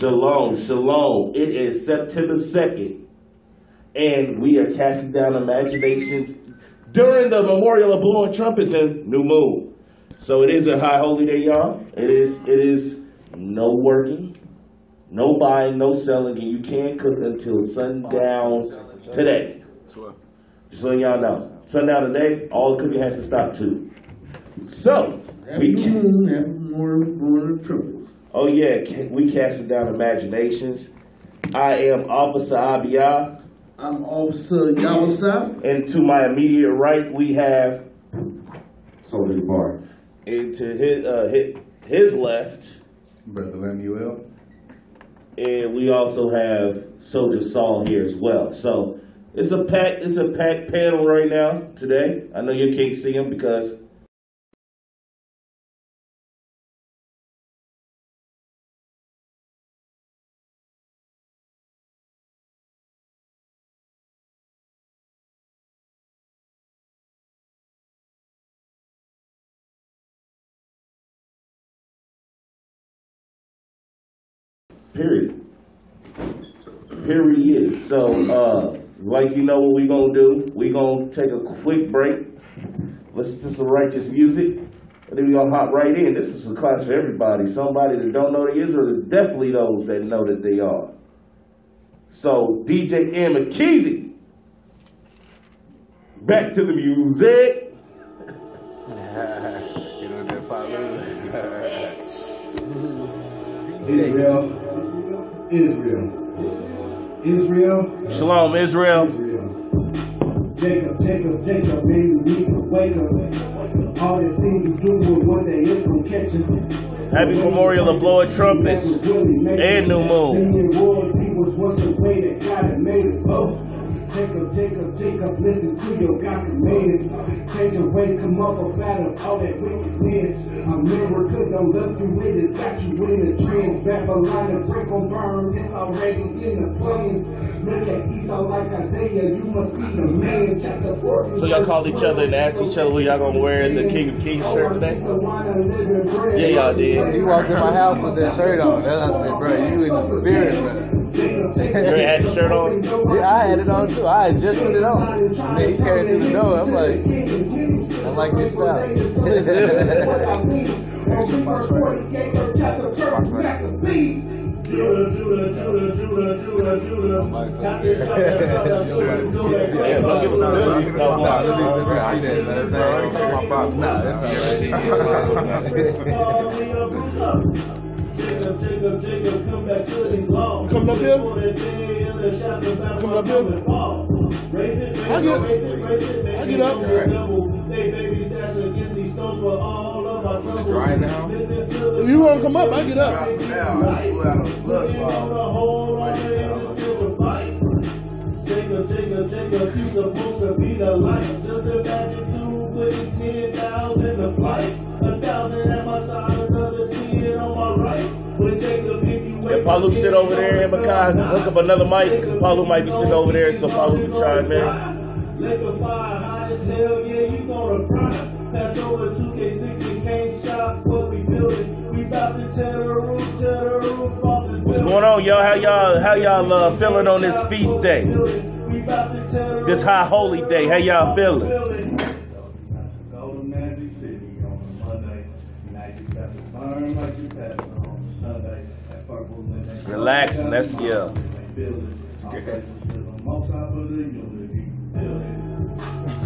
Shalom, shalom. It is September 2nd, and we are casting down imaginations during the memorial of blowing trumpets and new moon. So it is a high holy day, y'all. It is no working, no buying, no selling, and you can't cook until sundown today. Just so y'all know. Sundown today, all the cooking has to stop too. So, oh yeah, we casting down imaginations. I am Officer Abiyah. I'm Officer Yawasa. And to my immediate right, we have Soldier Bar. And to his left, Brother Lemuel. And we also have Soldier Saul here as well. So it's a packed panel right now today. I know you can't see him because period. So, like you know what we gonna do? We gonna take a quick break, listen to some righteous music, and then we gonna hop right in. This is a class for everybody. Somebody that don't know they is, or definitely those that know that they are. So, DJ M. McKeezy, back to the music. Israel. Shalom, Israel. Jacob, maybe we can wake up. All these things you do with one day it's gonna catch us. Happy Memorial of blowing trumpets and new moon. Royalty was once the way that God had made us. Jacob, listen to your gossip haters. Change your ways, come up about all that wickedness. America don't love you with it, got you in the trends. Babylon, the break on burn, it's already in the flames. Look at Esau like Isaiah, you must be the man. Chapter 14. So y'all called each other and asked each other what y'all gonna wear the King of Kings shirt today? Yeah, y'all did. He walked in my house with that shirt on. That's I said, bro, you in the spirit, man. You had the shirt on? Yeah, I had it on too. I had just put it on. And then he carried it to the door. I'm like, I like this style. Jacob, come back to these laws. Coming up here? Coming up here? I get up. Dry now? If you want to come up, I get up. Jacob, you supposed to be the light. Just imagine 10,000 the flight. 1,000 at my side, another 10 on my right. When Jacob, if you wait. Paulu sit over there and Makai hook up another mic. Paulu might be sitting over there, so Paulu can chime in. Liquefy, hot as hell, yeah, you gonna fry. Pass over 2K60, can't stop what we building. We about to tear the roof off this What's going on, y'all? How y'all feeling on this feast day? This high holy day, how y'all feeling? Golden Magic City on a Monday night, you got to burn like you passed on Sunday. That purple and Relaxing, that's yeah.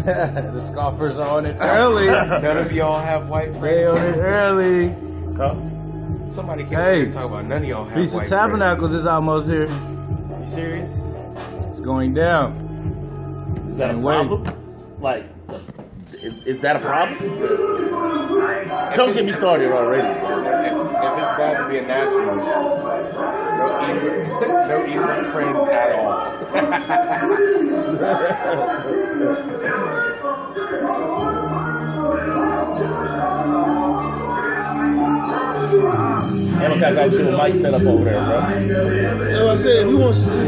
The scoffers are on it early. None of y'all have white friends. They on it early. Huh? Somebody came talk about none of y'all have Feast white of Tabernacles is almost here. You serious? It's going down. Is that a problem? Like, is that a problem? Don't get me started already. If it's bad to be a nationalist, no even friends at all. Amakai got you a mic set up over there, bro. That's what I said. If you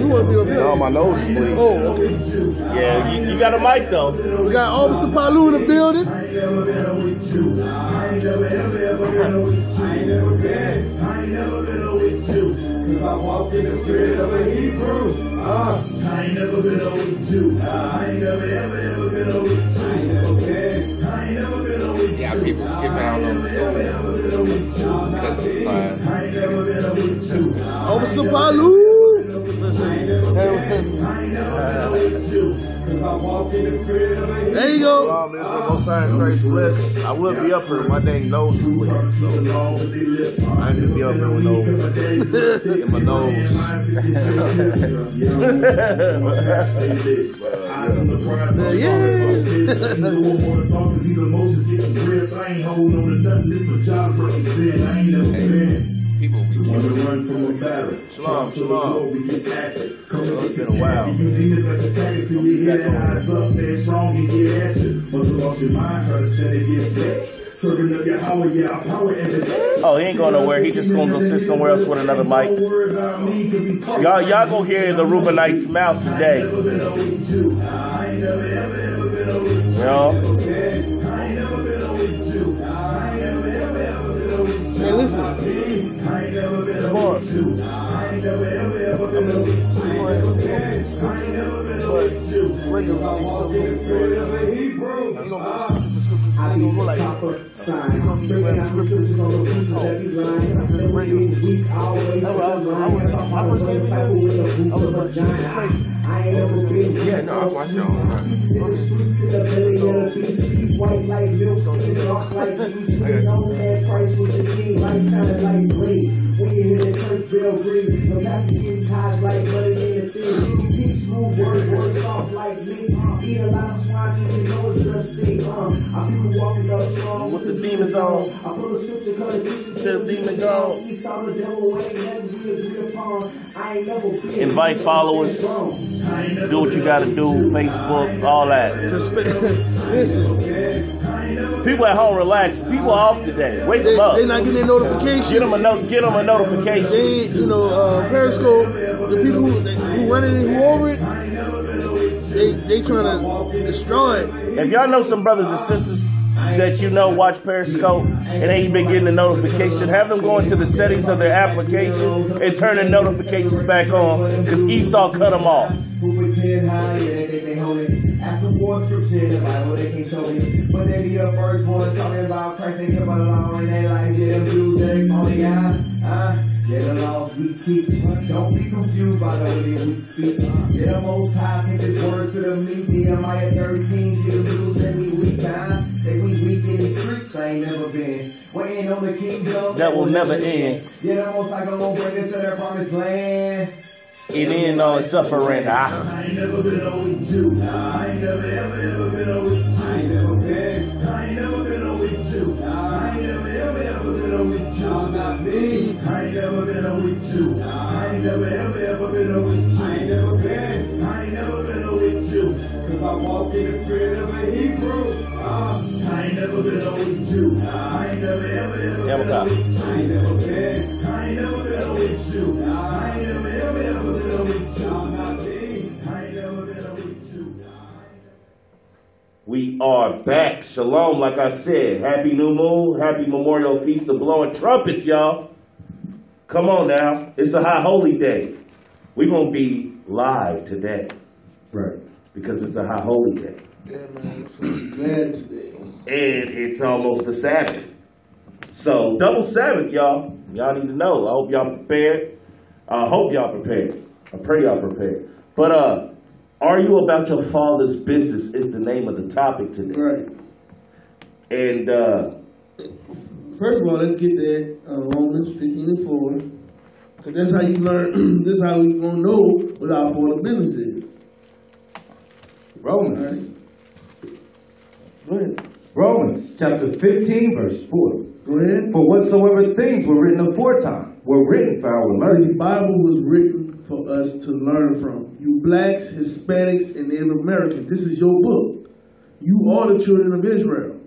want to be up here. Oh, my nose is bleeding. Oh, okay. Yeah, you got a mic though. We got Officer Palu in the building. I walk in the spirit of a Hebrew. I ain't never been a weak Jew. I ain't never ever been a weak Jew. I ain't never been. I ain't never been a weak Jew. Yeah, people skipping out on the school because it's class. I ain't never been a weak Jew. Officer Palu. There you go. Most times, Christ bless. I will be up here. My dang nose too late. So I ain't gonna be up here with no in my nose. People be run from a battle. Shalom, shalom. It's been a while. You demons like the package, so we hear that eyes up, stand strong and get at you. Muscle off your mind, try to stand and get set. Serving up your power, yeah, our power and the Oh, he ain't going nowhere. He just gonna go sit somewhere else with another mic. Y'all gonna hear the Reubenites' mouth today. You know? Hey, listen. Come on. I be proper sign. Bringing out scriptures on the pieces that be lying. Weak always. Cycle with the boots of a giant. I ain't never been. Yeah, no, I watch y'all. In the streets, in the belly of the beast. He's white like milk, skin dark like juice. You know that price with the king, life sounded like green. When you hear the church bell ring, the pastor getting ties like money in the thing. Teach smooth words soft like me. Eat a lot of swines and you know it's just thing. I people walking up strong With the demons on. I pull a scripture, cut a Till the demons gone. He saw the devil ain't never be agreed upon. I ain't never been. Invite followers. Do what you gotta do. Facebook, all that. Listen. People at home relax. People are off today. Wake them up. They not getting their notifications. Get them a notification. They, Periscope, the people who running it, who over it, they trying to destroy it. If y'all know some brothers and sisters that you know watch Periscope and ain't been getting the notification, have them go into the settings of their application and turn the notifications back on, because Esau cut them off. Who pretend high, yeah, they think they hold it. After war scripture in the Bible, they can't show it. But they be the first ones talking about Christ and keep along in their life. Yeah, them dudes, they only got, yeah, the laws we teach. Don't be confused by the way we speak. Yeah, the Most High take His word to the meat. Nehemiah 13, see the dudes that we weak, They we weak in the streets, I ain't never been. Waiting on the kingdom That will never end. Yeah, the Most High gonna bring us to their promised land. It ain't all suffering. I ain't never been a weak Jew. I ain't never ever been a weak Jew. I ain't never been. I ain't never been a weak Jew. I ain't never ever been a weak Jew. Not me. I ain't never been a weak Jew. I ain't never ever been a weak Jew. I ain't never been. I ain't never been a weak Jew. Cause I walk in the spirit of a Hebrew. I ain't never been a weak Jew. I ain't never ever been a weak Jew. I ain't never been. I ain't never been a weak Jew. I ain't never ever been a weak Jew. We are back. Shalom, like I said. Happy New Moon. Happy Memorial Feast of Blowing Trumpets, y'all. Come on now. It's a high holy day. We're going to be live today. Right. Because it's a high holy day. Yeah, man. I'm glad today. And it's almost the Sabbath. So, double Sabbath, y'all. Y'all need to know. I hope y'all prepared. I hope y'all prepared. I pray y'all prepared. But, are you about your father's business is the name of the topic today. Right. And, First of all, let's get that Romans 15:4. Because that's how you learn, this is how we going to know what our father's business is. Romans. Go ahead. Romans chapter 15, verse 4. Go ahead. For whatsoever things were written aforetime were written for our The learning. Bible was written for us to learn from. You blacks, Hispanics, and Native Americans, this is your book. You are the children of Israel.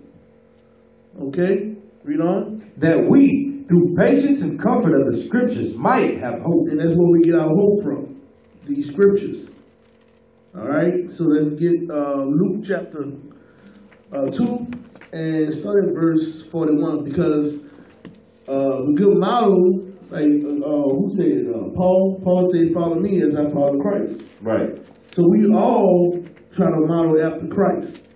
Okay? Read on. That we, through patience and comfort of the scriptures, might have hope. And that's where we get our hope from. These scriptures. All right? So let's get Luke chapter 2 and start at verse 41, because the good model Like who said it? Paul said, "Follow me as I follow Christ." Right. So we all try to model after Christ.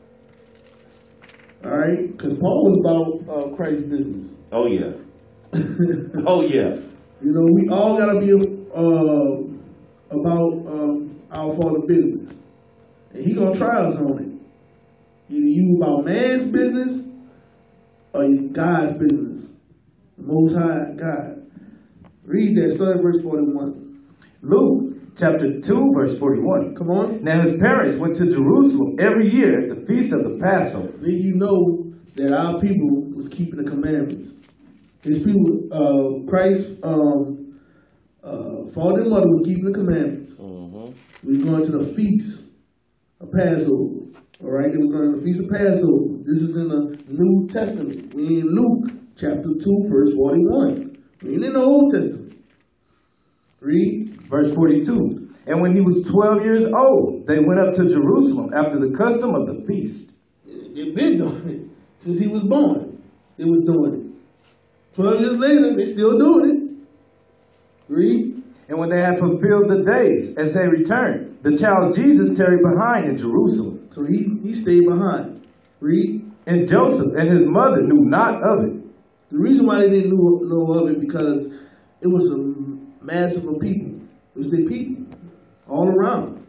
All right, because Paul was about Christ's business. Oh yeah. Oh yeah. You know, we all gotta be about our Father's business, and He gonna try us on it. Either you about man's business or you God's business, the Most High God. Read that. Start at verse 41. Luke chapter 2, verse 41. Come on. Now his parents went to Jerusalem every year at the feast of the Passover. Then you know that our people was keeping the commandments. His people, Christ, father and mother was keeping the commandments. We were going to the feast of Passover. All right, they were going to the feast of Passover. This is in the New Testament. We in Luke chapter 2, verse 41. We ain't in the Old Testament. Read. Verse 42. And when he was 12 years old, they went up to Jerusalem after the custom of the feast. They've been doing it since he was born. They was doing it. 12 years later, they still doing it. Read. And when they had fulfilled the days as they returned, the child Jesus tarried behind in Jerusalem. So he stayed behind. Read. And Joseph and his mother knew not of it. The reason why they didn't know of it because it was a mass of people. It was their people all around.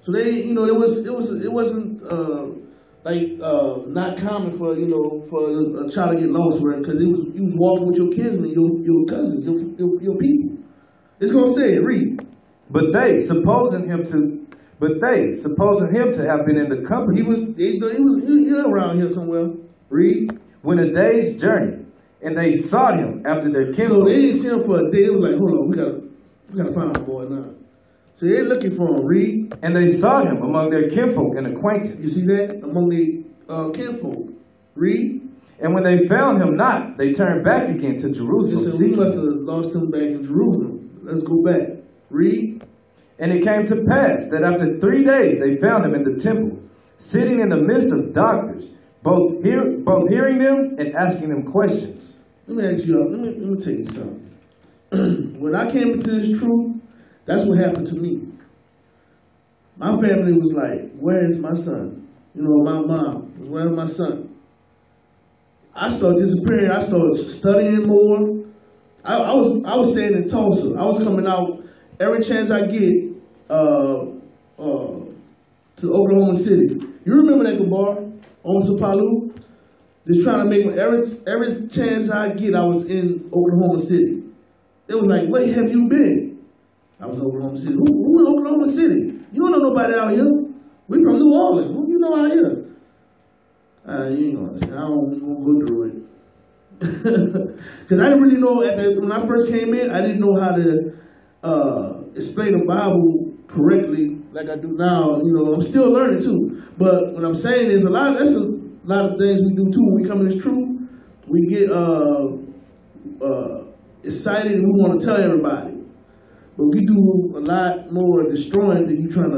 So they, it wasn't not common for a child to get lost, right? Because you was walking with your kinsmen, your cousins, your people. It's gonna say it. Read. But they supposing him to have been in the company. He was around here somewhere. Read. When a day's journey, and they sought him after their kinfolk. So they didn't see him for a day. They was like, hold on, we gotta find our boy now. So they're looking for him. Read. And they sought him among their kinfolk and acquaintance. You see that? Among the kinfolk. Read. And when they found him not, they turned back again to Jerusalem. So we must have lost him back in Jerusalem. Let's go back. Read. And it came to pass that after 3 days they found him in the temple, sitting in the midst of doctors, both hearing them and asking them questions. Let me ask you, let me tell you something. When I came into this truth, that's what happened to me. My family was like, where is my son? My mom was, where is my son? I started disappearing. I started studying more. I was staying in Tulsa. I was coming out every chance I get to Oklahoma City. You remember that bar on Sapalu? Just trying to make every chance I get, I was in Oklahoma City. It was like, where have you been? I was in Oklahoma City. Who in Oklahoma City? You don't know nobody out here. We from New Orleans. Who you know out here? You know, I don't go through it. Because I didn't really know, when I first came in, I didn't know how to explain the Bible correctly like I do now. I'm still learning too. But what I'm saying is that's a lot of things we do too. When we come in this truth, we get excited and we want to tell everybody. But we do a lot more destroying than you trying to,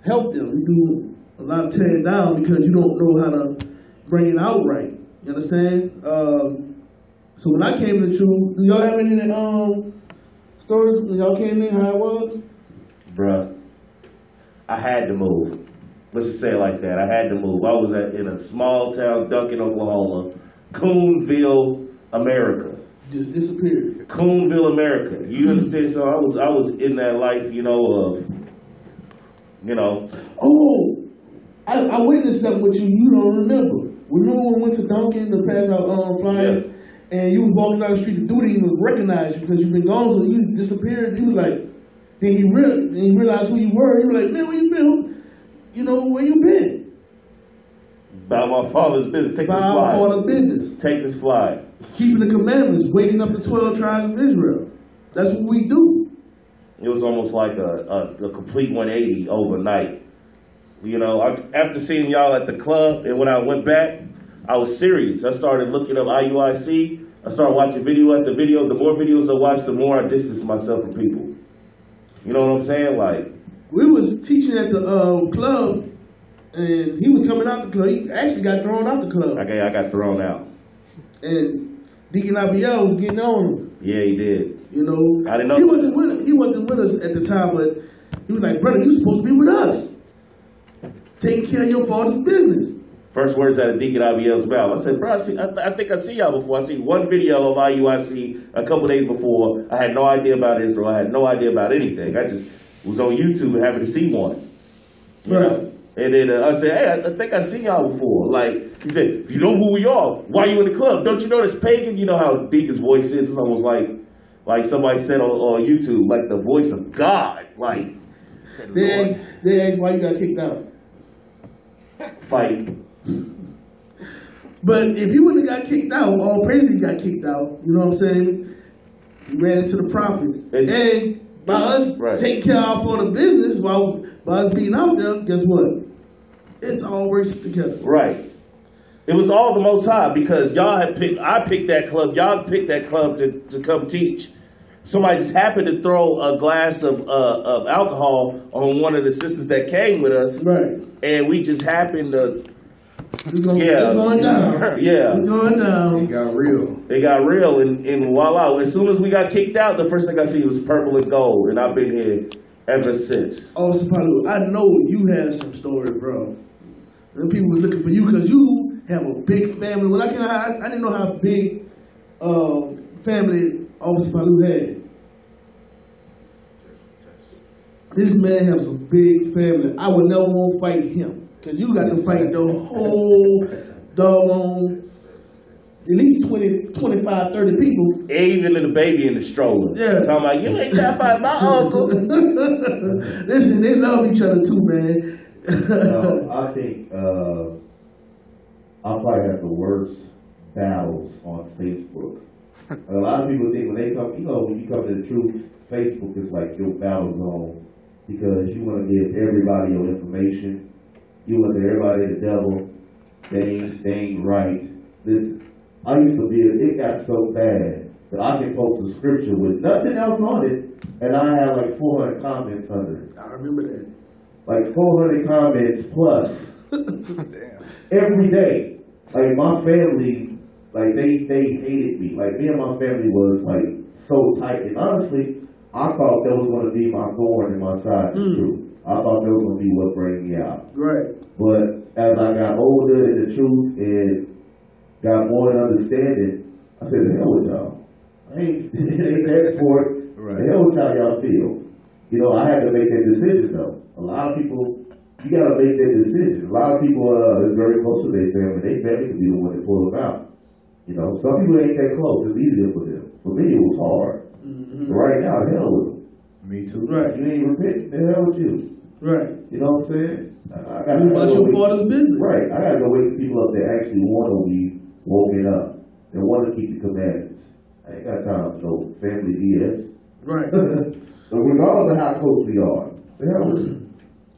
help them. We do a lot of tearing down because you don't know how to bring it out right. You understand? So when I came to the truth, do y'all have any stories when y'all came in, how it was? Bruh, I had to move. Let's just say it like that. I had to move. I was in a small town, Duncan, Oklahoma, Coonville, America. Just disappeared. Coonville, America. You understand? So I was in that life, Oh, I witnessed something with you. You don't remember. Remember when we went to Duncan to pass out flyers, yes. And you was walking down the street, the dude didn't even recognize you because you've been gone, so you disappeared. He was like, then he realized who you were. He was like, man, where you been? Where you been? About my father's business. Take this fly. About our father's business. Take this fly. Keeping the commandments, waking up the 12 tribes of Israel. That's what we do. It was almost like a complete 180 overnight. After seeing y'all at the club, and when I went back, I was serious. I started looking up IUIC. I started watching video after video. The more videos I watched, the more I distanced myself from people. You know what I'm saying? Like, we was teaching at the club, and he was coming out the club. He actually got thrown out the club. I got thrown out. And Deacon Abiel was getting on him. Yeah, he did. You know, I didn't know. He wasn't with us at the time, but he was like, brother, you supposed to be with us. Taking care of your father's business. First words out of Deacon Abiel's mouth. I said, bro, I think I see y'all before. I seen one video of IUIC a couple days before. I had no idea about Israel. I had no idea about anything. I just was on YouTube and happened to see one. You know? And then I said, hey, I think I seen y'all before. Like, he said, if you know who we are, why you in the club? Don't you know this pagan? You know how deep his voice is? It's almost like somebody said on YouTube, like the voice of God. Like, they asked why you got kicked out. Fight. But if he wouldn't have got kicked out, all praises got kicked out. You know what I'm saying? He ran into the prophets. And by us taking care of for the business, by us being out there, guess what? It's all works together. Right. It was all the Most High because I picked that club, y'all picked that club to come teach. Somebody just happened to throw a glass of alcohol on one of the sisters that came with us. Right. And we just happened to... It's going down. Yeah. It's going down. It got real. It got real, and voila. As soon as we got kicked out, the first thing I see was purple and gold, and I've been here ever since. Oh, Sapalu, I know you have some stories, bro. And people were looking for you because you have a big family. Well, I didn't know how big family Officer Palu had. This man has a big family. I would never want to fight him because you got to fight the whole doggone at least 20, 25, 30 people. Even the baby in the stroller. Yeah. So I'm like, you ain't got to fight my uncle. Listen, they love each other too, man. I think I'll probably have the worst battles on Facebook. A lot of people think when they come, when you come to the truth, Facebook is like your battle zone because you want to give everybody your information. You want to give everybody the devil. They ain't right. Listen, I used to be, it got so bad that I can post a scripture with nothing else on it, and I have like 400 comments under it. I remember that. Like 400 comments plus every day. Like my family, like they hated me. Like me and my family was like so tight. And honestly, I thought that was going to be my thorn in my side. Too. I thought that was going to be what bring me out. Right. But as I got older in the truth and got more understanding, I said, the hell with y'all. I ain't there for it. Right. The hell with y'all feel. You know, I had to make that decision though. A lot of people, you got to make that decision. A lot of people are very close to their family. Their family can be the one that pull them out. You know, some people ain't that close. It's easier for them. For me, it was hard. But right now, the hell with them. Me too. Right. You ain't repent, the hell with you. Right. You know what I'm saying? I got about your father's business. Right. I got to go wake people up that actually want to be woken up and want to keep the commandments. I ain't got time for no family BS. Right. So regardless of how close we are, the hell with them.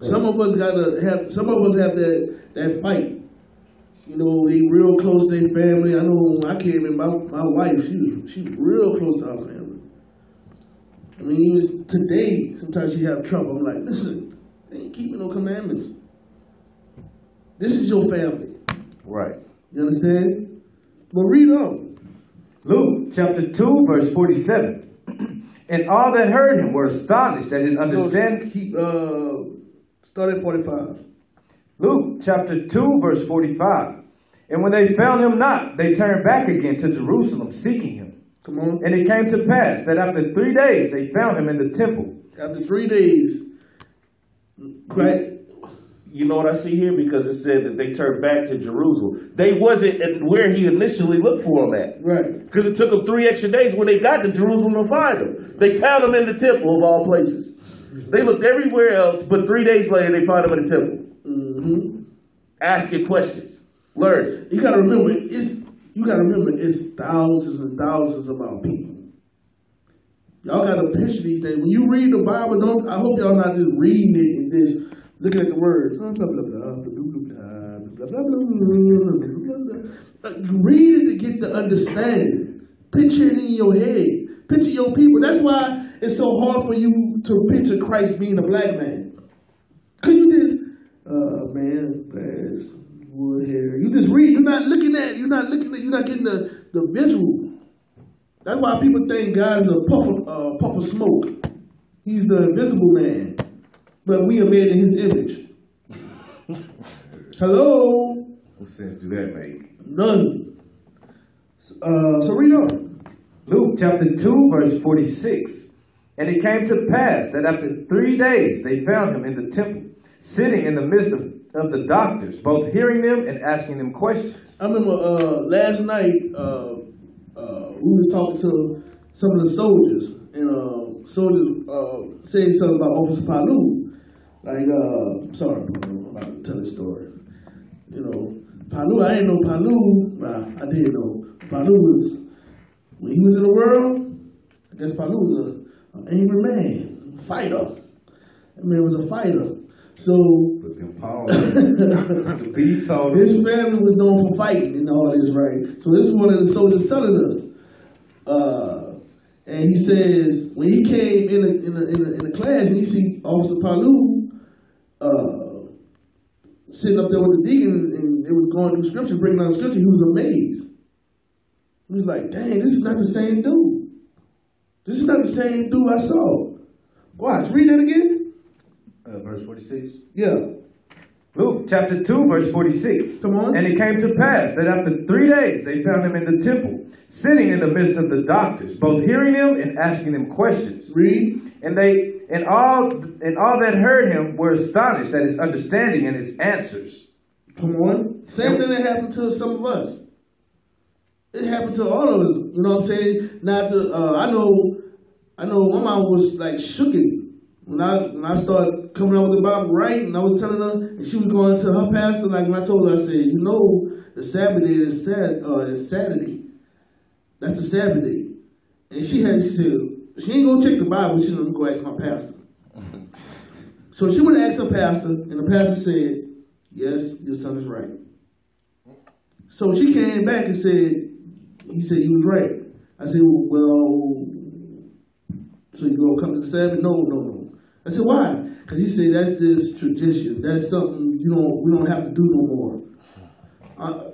Some of us have that fight. You know, they real close to their family. I know when I came in, my wife, she was real close to our family. I mean, even today, sometimes she have trouble. I'm like, listen, they ain't keeping no commandments. This is your family. Right. You understand? But read on. Luke chapter 2, verse 47. And all that heard him were astonished at his understanding. Start at 45. Luke chapter 2, verse 45. And when they found him not, they turned back again to Jerusalem, seeking him. Come on. And it came to pass that after 3 days they found him in the temple. After 3 days, right? You know what I see here? Because it said that they turned back to Jerusalem. They wasn't at where he initially looked for them at. Right. Because it took them 3 extra days when they got to Jerusalem to find him. They found him in the temple of all places. They looked everywhere else, but 3 days later they find him in the temple. Mm-hmm. Asking questions. Learning. You gotta remember, it's thousands and thousands of our people. Y'all gotta picture these things. When you read the Bible, I hope y'all not just reading it and just looking at the words. Blah, blah, blah, blah, blah, blah, blah, blah, blah, blah. You read it to get the understanding. Picture it in your head. Picture your people. That's why it's so hard for you to picture Christ being a black man. Cause you just, man, grass, wood hair. You just read. You're not getting the visual. That's why people think God is a puff of smoke. He's the invisible man, but we are made in His image. Hello. What sense do that make? None. So read on. Luke chapter 2, verse 46. And it came to pass that after 3 days they found him in the temple, sitting in the midst of the doctors, both hearing them and asking them questions. I remember last night we was talking to some of the soldiers, and soldiers said something about Officer Palu. Like, sorry, I'm about to tell this story. You know, Palu, I didn't know Palu. Well, I did know. Palu was, when he was in the world, I guess Palu was an angry man, a fighter. That man was a fighter. So, Put them paws. The beats on his family was known for fighting and all this, right? So this is one of the soldiers telling us. And he says, when he came in the class and he see Officer Palu sitting up there with the deacon and they was going through scripture, bringing out scripture, he was amazed. He was like, dang, this is not the same dude. This is not the same dude I saw. Watch, read that again. Verse 46. Yeah. Luke chapter 2, verse 46. Come on. And it came to pass that after 3 days they found him in the temple, sitting in the midst of the doctors, both hearing them and asking them questions. Read. And all that heard him were astonished at his understanding and his answers. Come on. Same thing that happened to some of us. It happened to all of us. You know what I'm saying? Not to. I know. My mom was like shooken when I started coming out with the Bible right, and I was telling her, and she was going to her pastor. Like when I told her, I said, you know, the Sabbath day is Saturday. That's the Sabbath day. And she said she ain't gonna check the Bible. She's gonna go ask my pastor. So she went to ask her pastor, and the pastor said, yes, your son is right. So she came back and said, he said he was right. I said, well, so you gonna come to the Sabbath? No. I said, why? Because he said that's just tradition. That's something we don't have to do no more.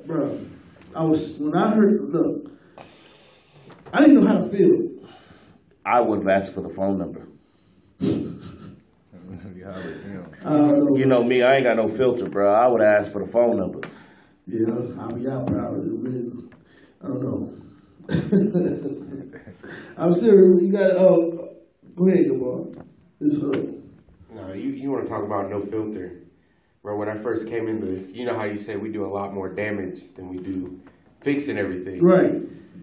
Bro, when I heard, look, I didn't know how to feel. I would have asked for the phone number. You know me, I ain't got no filter, bro. I would have asked for the phone number. Yeah, I'll be out probably. I don't know. I'm serious. You got go ahead, Gabar. No, you want to talk about no filter, bro? When I first came into this, you know how you say we do a lot more damage than we do fixing everything, right?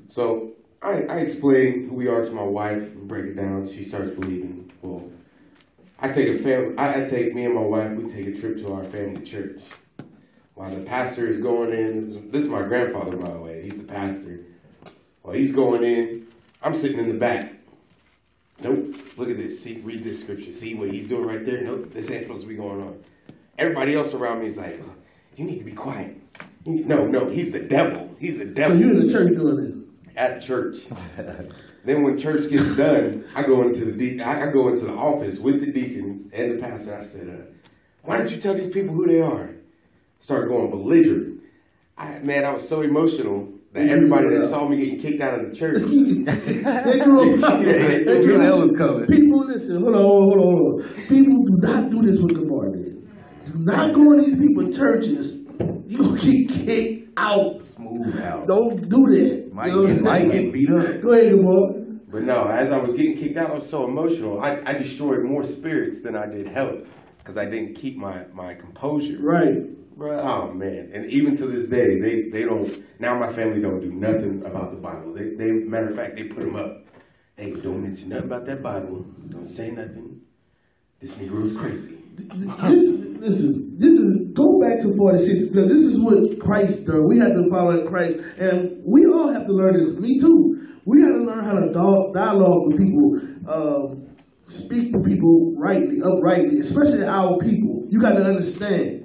So I explain who we are to my wife, break it down. She starts believing. Well, I take me and my wife. We take a trip to our family church. While the pastor is going in, this is my grandfather, by the way. He's the pastor. While he's going in, I'm sitting in the back. Nope. Look at this. See, read this scripture. See what he's doing right there? Nope. This ain't supposed to be going on. Everybody else around me is like, oh, you need to be quiet. No, he's the devil. He's the devil. So you in the church doing this? At church. Then when church gets done, I go into the office with the deacons and the pastor. I said, why don't you tell these people who they are? Started going belligerent. I was so emotional that everybody that saw me getting kicked out of the church. They drew hell was coming. People, listen, hold on. People do not do this with Gabar, man. Do not go in these people's churches. You gonna get kicked out. Smooth out. Don't do that. Might get beat up. Go ahead, Gabar. But no, as I was getting kicked out, I was so emotional. I destroyed more spirits than I did health because I didn't keep my composure. Right. Oh man! And even to this day, they don't. Now my family don't do nothing about the Bible. They matter of fact, they put them up. Hey, don't mention nothing about that Bible. Don't say nothing. This Negro's crazy. This is go back to 46 because this is what Christ done. We have to follow Christ, and we all have to learn this. Me too. We got to learn how to dialogue with people, speak to people rightly, uprightly, especially our people. You got to understand.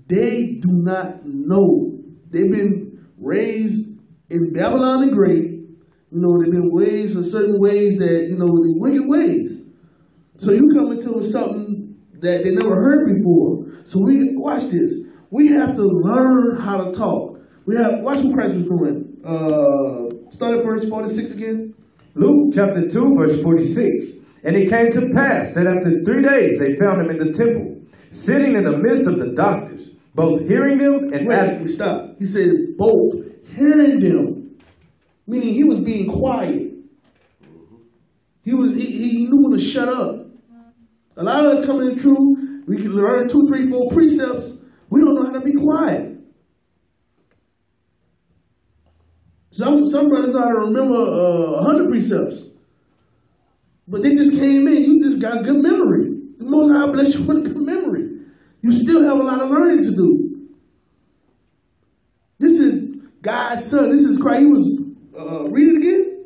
They do not know. They've been raised in Babylon the Great. They've been raised in certain ways that, the wicked ways. So you come into something that they never heard before. So watch this. We have to learn how to talk. Watch what Christ was doing. Start at verse 46 again. Luke chapter 2, verse 46. And it came to pass that after 3 days they found him in the temple, sitting in the midst of the doctors, both hearing them and asking. Stop. He said both hearing them, meaning he was being quiet. He knew when to shut up. A lot of us coming in true, we can learn 2, 3, 4 precepts. We don't know how to be quiet. Some brothers know how to remember 100 precepts. But they just came in. You just got good memory. The Most High bless you with good memory. You still have a lot of learning to do. This is God's son. This is Christ. He was, read it again.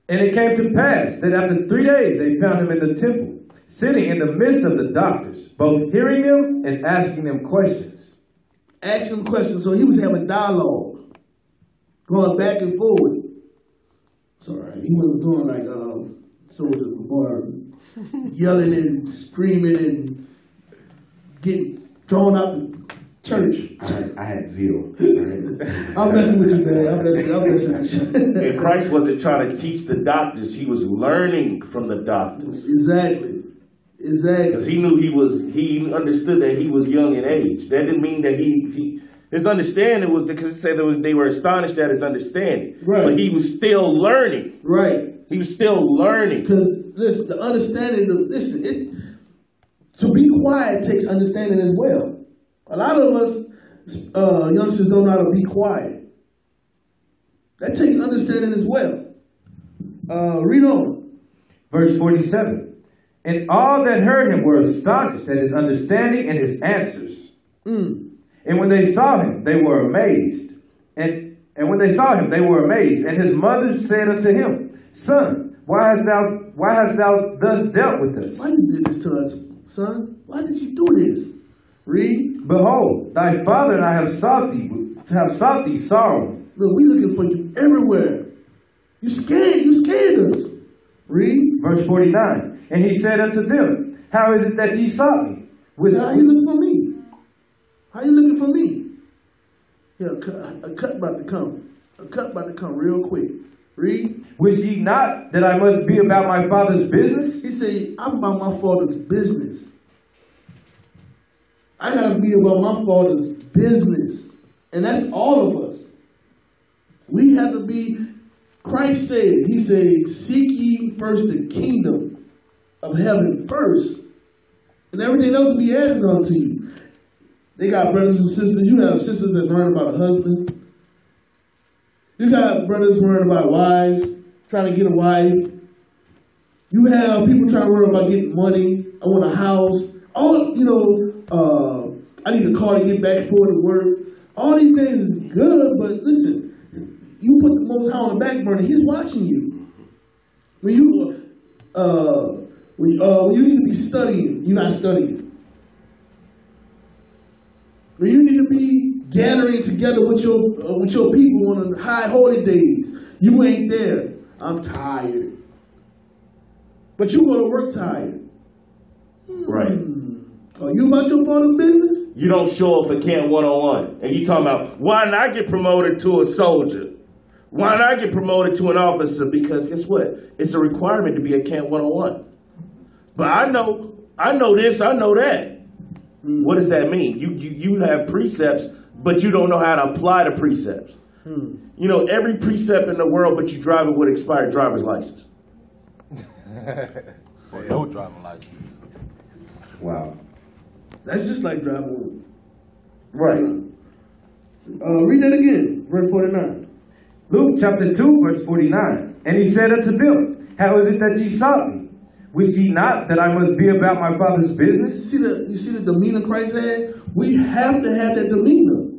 And it came to pass that after 3 days they found him in the temple, sitting in the midst of the doctors, both hearing them and asking them questions. Asking them questions. So he was having dialogue, going back and forward. Sorry, he wasn't doing like soldiers before, yelling and screaming and getting thrown out the church. I had zeal. I'm messing with you, man. I'm messing with you. And Christ wasn't trying to teach the doctors. He was learning from the doctors. Exactly. Because he knew he understood that he was young in age. That didn't mean that his understanding was, because it said they were astonished at his understanding. Right. But he was still learning. Right. He was still learning. Because, listen, the understanding, to be quiet takes understanding as well. A lot of us, youngsters don't know how to be quiet. That takes understanding as well. Read on. Verse 47. And all that heard him were astonished at his understanding and his answers. And when they saw him, they were amazed. And when they saw him, they were amazed. And his mother said unto him, Son, why hast thou thus dealt with us? Why you did this to us, son? Why did you do this? Read. Behold, thy father and I have sought thee sorrow. Look, we looking for you everywhere. You scared us. Read. Verse 49. And he said unto them, How is it that ye sought me? How you looking for me? How you looking for me? Yeah, a cut about to come. A cut about to come real quick. Read. Wist ye not that I must be about my father's business? He said, I'm about my father's business. I got to be about my father's business. And that's all of us. We have to be, Christ said, he said, seek ye first the kingdom of heaven first. And everything else will be added unto you. They got brothers and sisters. You have sisters that learn about a husband. You got brothers worrying about wives, trying to get a wife. You have people trying to worry about getting money. I want a house. I need a car to get back and forth to work. All these things is good, but listen, you put the Most High on the back burner. He's watching you. When you need to be studying, you're not studying. When you need to be gathering together with your people on the high holy days, you ain't there. I'm tired. But you go to work tired. Right. Are you about your father's business? You don't show up for Camp 101. And you talking about, why not get promoted to a soldier? Why not get promoted to an officer? Because guess what? It's a requirement to be at Camp 101. But I know this, I know that. What does that mean? You have precepts, but you don't know how to apply the precepts. You know, every precept in the world, but you drive it with expired driver's license. Or no driving license. Wow. That's just like driving. Right. Read that again, verse 49. Luke chapter 2, verse 49. And he said unto them, How is it that ye sought me? Wist ye not that I must be about my father's business? You see the demeanor Christ had? We have to have that demeanor.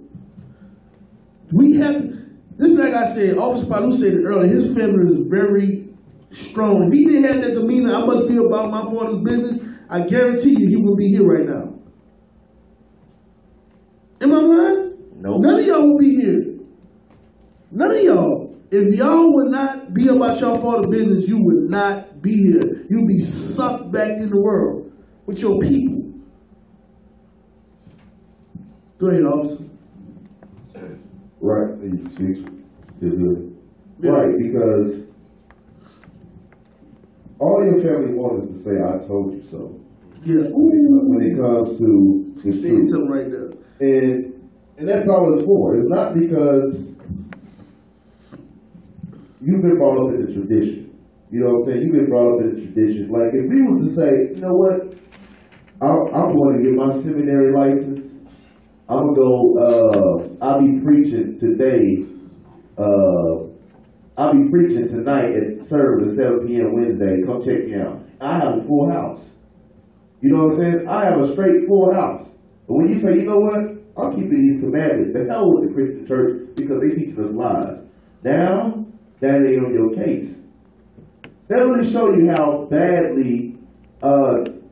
We have to. This is like I said, Officer Palu said it earlier, his family is very strong. If he didn't have that demeanor, I must be about my father's business, I guarantee you he wouldn't be here right now. Am I lying? No. None of y'all will be here. None of y'all. If y'all would not be about your father's business, you would not be here. You'd be sucked back in the world with your people. Go ahead, officer. Right. Still good. Right, because all your family wants is to say, I told you so. Yeah. When it comes to the See truth. something right there. And that's all it's for. It's not because you've been brought up in the tradition. You know what I'm saying? You've been brought up in the tradition. Like, if we was to say, you know what? I'm going to get my seminary license. I'm going to go, I'll be preaching today. I'll be preaching tonight at service at 7 p.m. Wednesday. Come check me out. I have a full house. You know what I'm saying? I have a straight full house. But when you say, you know what? I'm keeping these commandments. The hell with the Christian church because they teaching us lies. Now, that ain't on your case. That really show you how badly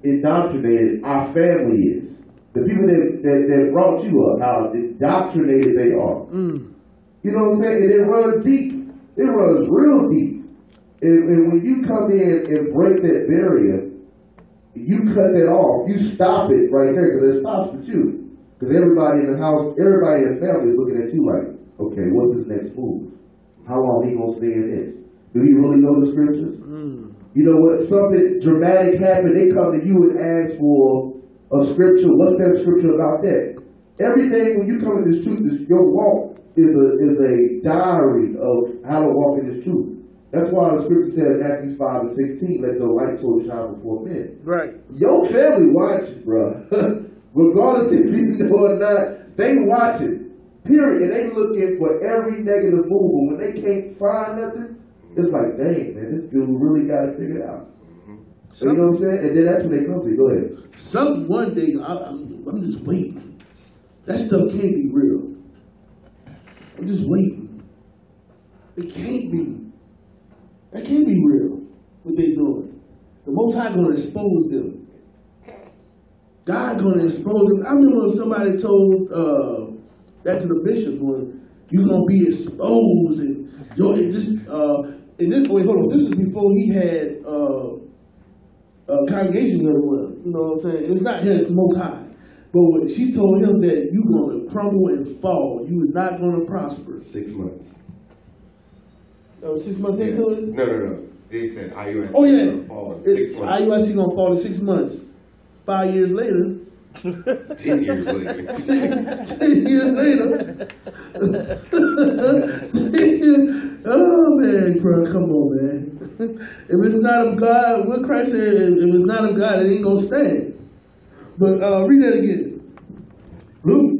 indoctrinated our family is. The people that brought you up, how indoctrinated they are. You know what I'm saying? And it runs deep. It runs real deep. And when you come in and break that barrier, you cut that off. You stop it right there because it stops with you. Because everybody in the house, everybody in the family is looking at you like, okay, what's his next move? How long he gonna stay in this? Do he really know the scriptures? You know what? Something dramatic happened. They come to you and ask for a scripture. What's that scripture about that? Everything when you come in this truth, your walk is a diary of how to walk in this truth. That's why the scripture said in Matthew 5 and 16, let your light so shine before men. Right. Your family watching, bro. Regardless if you know or not, they watching. Period. And they looking for every negative move. But when they can't find nothing, it's like, dang, man, this dude really got it figured out. You know what I'm saying? And then that's when they come to you. Go ahead. One day, I'm just waiting. That stuff can't be real. I'm just waiting. It can't be. That can't be real, what they doing. The Most High going to expose them. God going to expose them. I remember when somebody told that to the bishop, going, you're going to be exposed. And wait, hold on. This is before he had congregations everywhere. You know what I'm saying? It's not him, it's the Most High. But when she told him that you're going to crumble and fall, you are not going to prosper. 6 months. 6 months into it? No. They said IUIC gonna fall in 6 months. IUIC gonna fall in 6 months. 5 years later. 10 years later. 10 years later. Oh man, bro, come on, man. If it's not of God, what Christ said, if it's not of God, it ain't gonna stand. But read that again. Luke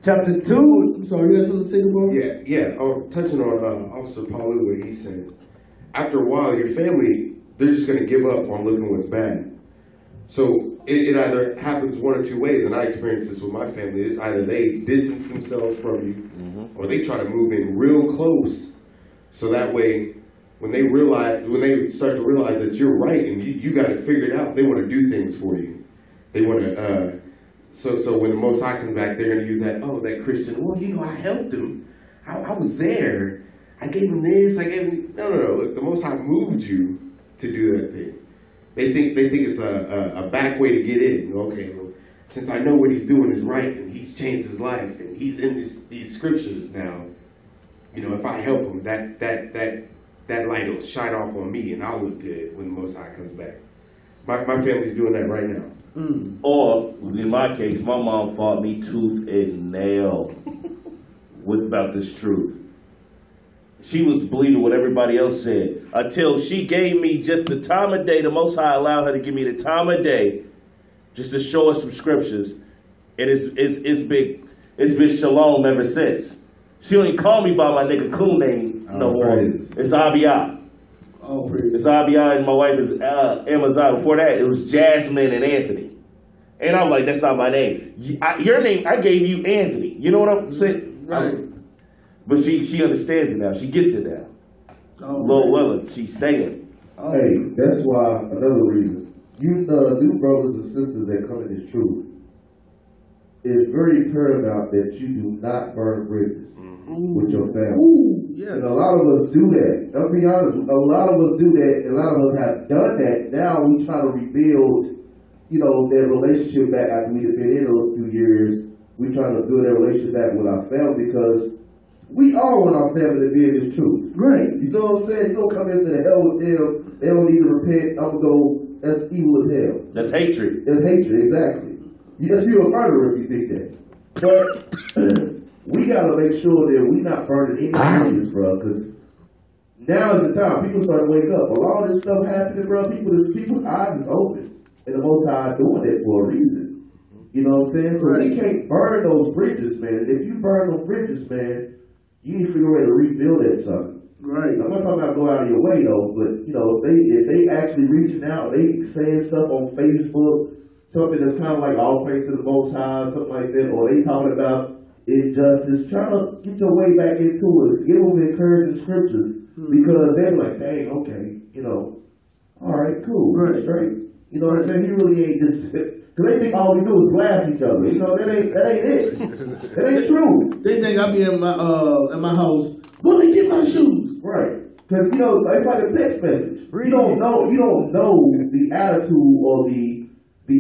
chapter 2. I'm sorry, you got something to say about it? Yeah. Touching on Officer Paulo, what he said. After a while, your family, they're just going to give up on looking what's bad. So it either happens one or two ways, and I experienced this with my family. It's either they distance themselves from you, or they try to move in real close, so that way, when they start to realize that you're right and you got it figured out, they want to do things for you. They want to. So when the Most High comes back, they're going to use that. Oh, that Christian. Well, I helped him. I was there. I gave him this. I gave him. No. Look, the Most High moved you to do that thing. They think it's a back way to get in. Okay, well, since I know what he's doing is right, and he's changed his life, and he's in these scriptures now. If I help him, that light will shine off on me, and I'll look good when the Most High comes back. My family's doing that right now. Or, in my case, my mom fought me tooth and nail about this truth. She was believing what everybody else said until she gave me just the time of day. The Most High allowed her to give me the time of day just to show us some scriptures. And it's been shalom ever since. She don't even call me by my nigga cool name no more. It's Abiyah. It's Abiyah and my wife is Amazon. Before that, it was Jasmine and Anthony. And I'm like, that's not my name. Your name, I gave you Anthony. You know what I'm saying? Right. But she understands it now. She gets it now. Lord willing, she's staying. Hey, that's why, another reason, you new brothers and sisters that come in this truth, it's very paramount that you do not burn bridges with your family. Yes. And a lot of us do that. I'll be honest, a lot of us do that, and a lot of us have done that. Now we try to rebuild, that relationship back after we've been in a few years. We trying to build that relationship back with our family because We all want our family to be in this truth. Right. You know what I'm saying? You don't come into the hell with them. They don't need to repent. I'm going to go, that's evil as hell. That's hatred. That's hatred, exactly. Yes, you're a murderer if you think that. But we got to make sure that we're not burning any bridges, bro, because now is the time. People start to wake up. A lot of this stuff happening, bro. People's eyes is open. And the Most High doing it for a reason. You know what I'm saying? So we can't burn those bridges, man. And if you burn those bridges, man, you need to figure a way to rebuild that something. Right. I'm not talking about go out of your way though, but you know, if they actually reaching out, they saying stuff on Facebook, something that's kind of like all praise to the Most High, something like that, or they talking about injustice, try to get your way back into it. Give them encouraging scriptures because they're like, dang, okay, you know, all right, cool, Right. straight. You know what I'm saying? He really ain't just. Cause they think all we do is blast each other. You know, that ain't it. That ain't true. They think I be in my house. Let me get my shoes. Right. Cause you know, it's like a text message. You don't know the attitude or the you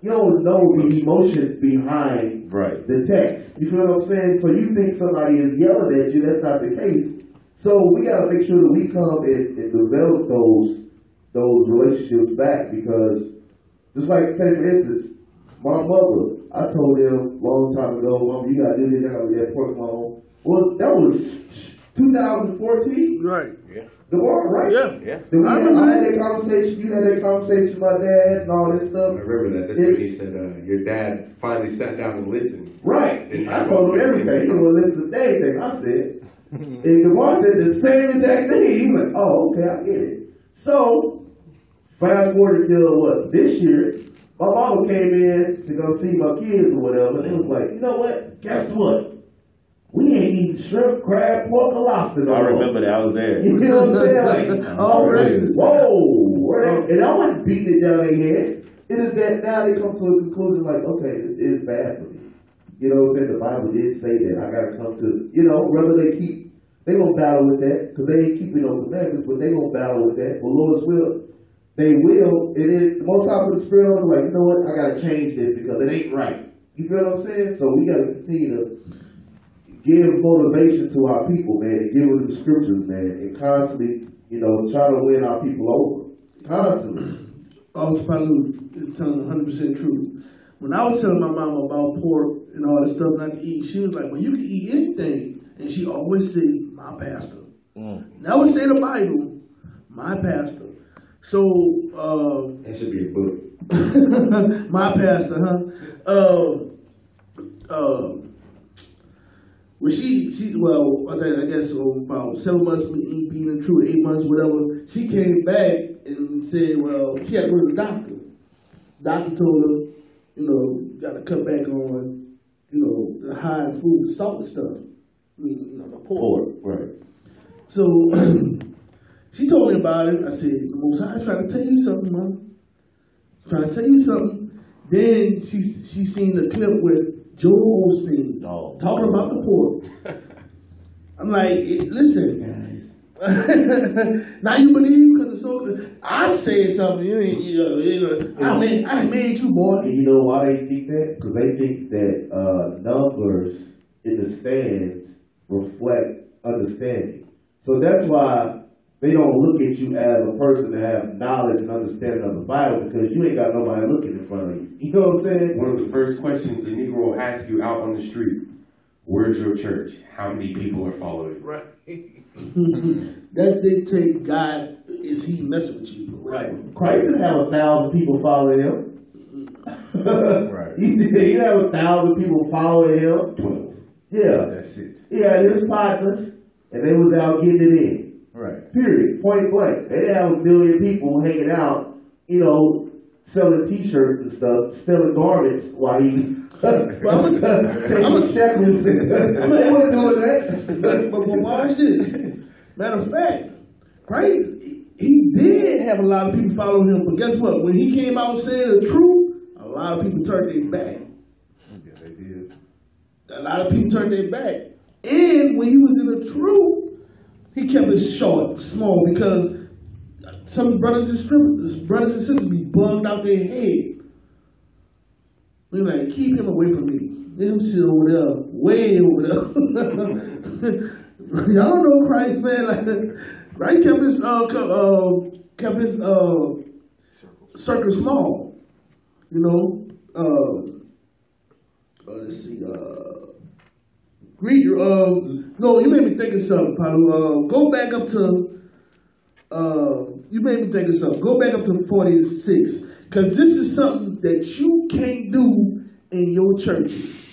don't know the emotion behind the text. You feel what I'm saying? So you think somebody is yelling at you, that's not the case. So we gotta make sure that we come and develop those relationships back because just like, say for instance, my mother, I told them a long time ago, Mom, you gotta do this, I gotta do that, pork mom. That was 2014? Right. Yeah. The war, right? Yeah. I had that conversation, you had that conversation with my dad and all this stuff. I remember that. That's when he said your dad finally sat down and listened. Right. I told him everything. He didn't listen to anything I said. And the boy said the same exact thing. He was like, oh, okay, I get it. So, fast forward until what? This year, my mama came in to go see my kids or whatever, and it was like, you know what? Guess what? We ain't eating shrimp, crab, pork, or lobster no more. I remember that. I was there. You know what I'm saying? Like, whoa. And I wasn't beating it down their head. It is that now they come to a conclusion like, okay, this is bad for me. You know what I'm saying? The Bible did say that. I got to come to, you know, whether they going to battle with that, because they ain't keeping no commandments, but they going to battle with that. For Lord's will, they will, and then most times with the spirit on, like, you know what, I gotta change this because it ain't right. You feel what I'm saying? So we gotta continue to give motivation to our people, man, and give them the scriptures, man, and constantly, you know, try to win our people over. Constantly. Officer Palu is telling 100% truth. When I was telling my mom about pork and all this stuff not to eat, she was like, well, you can eat anything. And she always said, my pastor. Never say the Bible, my pastor. So, that should be a book. my pastor, well, I guess about 7 months being true, 8 months, whatever, she came back and said, well, she had to go to the doctor. Doctor told her, you know, got to cut back on, you know, the high in food, the salt and stuff. I mean, you know, the pork. Right. So, she told me about it. I said, the Most High is trying to tell you something, Mom. Trying to tell you something. Then she seen the clip with Joel Osteen talking about the pork. I'm like, listen, guys. Now you believe because it's so good. I said something. I made you, boy. And you know why they think that? Because they think that numbers in the stands reflect understanding. So that's why they don't look at you as a person that have knowledge and understanding of the Bible because you ain't got nobody looking in front of you. You know what I'm saying? One of the first questions a Negro will ask you out on the street, where's your church? How many people are following? Right. That dictates God, is he messing with you? Right. Christ didn't have 1,000 people following him. Right. He have 1,000 people following him. 12. Yeah. That's it. He had his partners, and they was out getting it in. Right. Period. Point blank. They didn't have a million people hanging out, you know, selling T-shirts and stuff, stealing garments while he taking shekels. They wasn't doing that. But watch this. Matter of fact, Christ, he did have a lot of people following him, but guess what? When he came out saying the truth, a lot of people turned their back. Yeah, they did. A lot of people turned their back. And when he was in the truth, he kept it short, small, because some brothers and sisters be bugged out their head. We like, keep him away from me. Let him sit over there, way over there. Y'all know Christ, man. Like, Christ kept his circle small. You know. Let's see. No, you made me think of something, Palu. Go back up to. You made me think of something. Go back up to 46, because this is something that you can't do in your churches.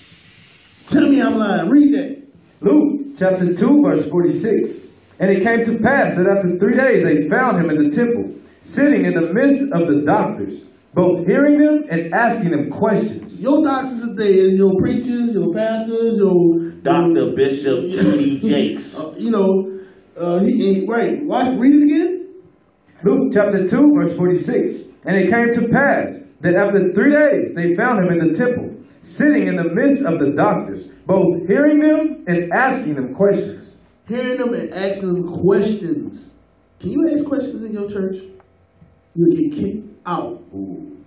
Tell me I'm lying. Read that. Luke chapter 2, verse 46. And it came to pass that after 3 days they found him in the temple, sitting in the midst of the doctors, both hearing them and asking them questions. Your doctors are there, your preachers, your pastors, your Dr. Bishop T.D. Jakes. Right. Read it again. Luke chapter 2, verse 46. And it came to pass that after 3 days they found him in the temple, sitting in the midst of the doctors, both hearing them and asking them questions. Hearing them and asking them questions. Can you ask questions in your church? You'll get kicked out. Ooh,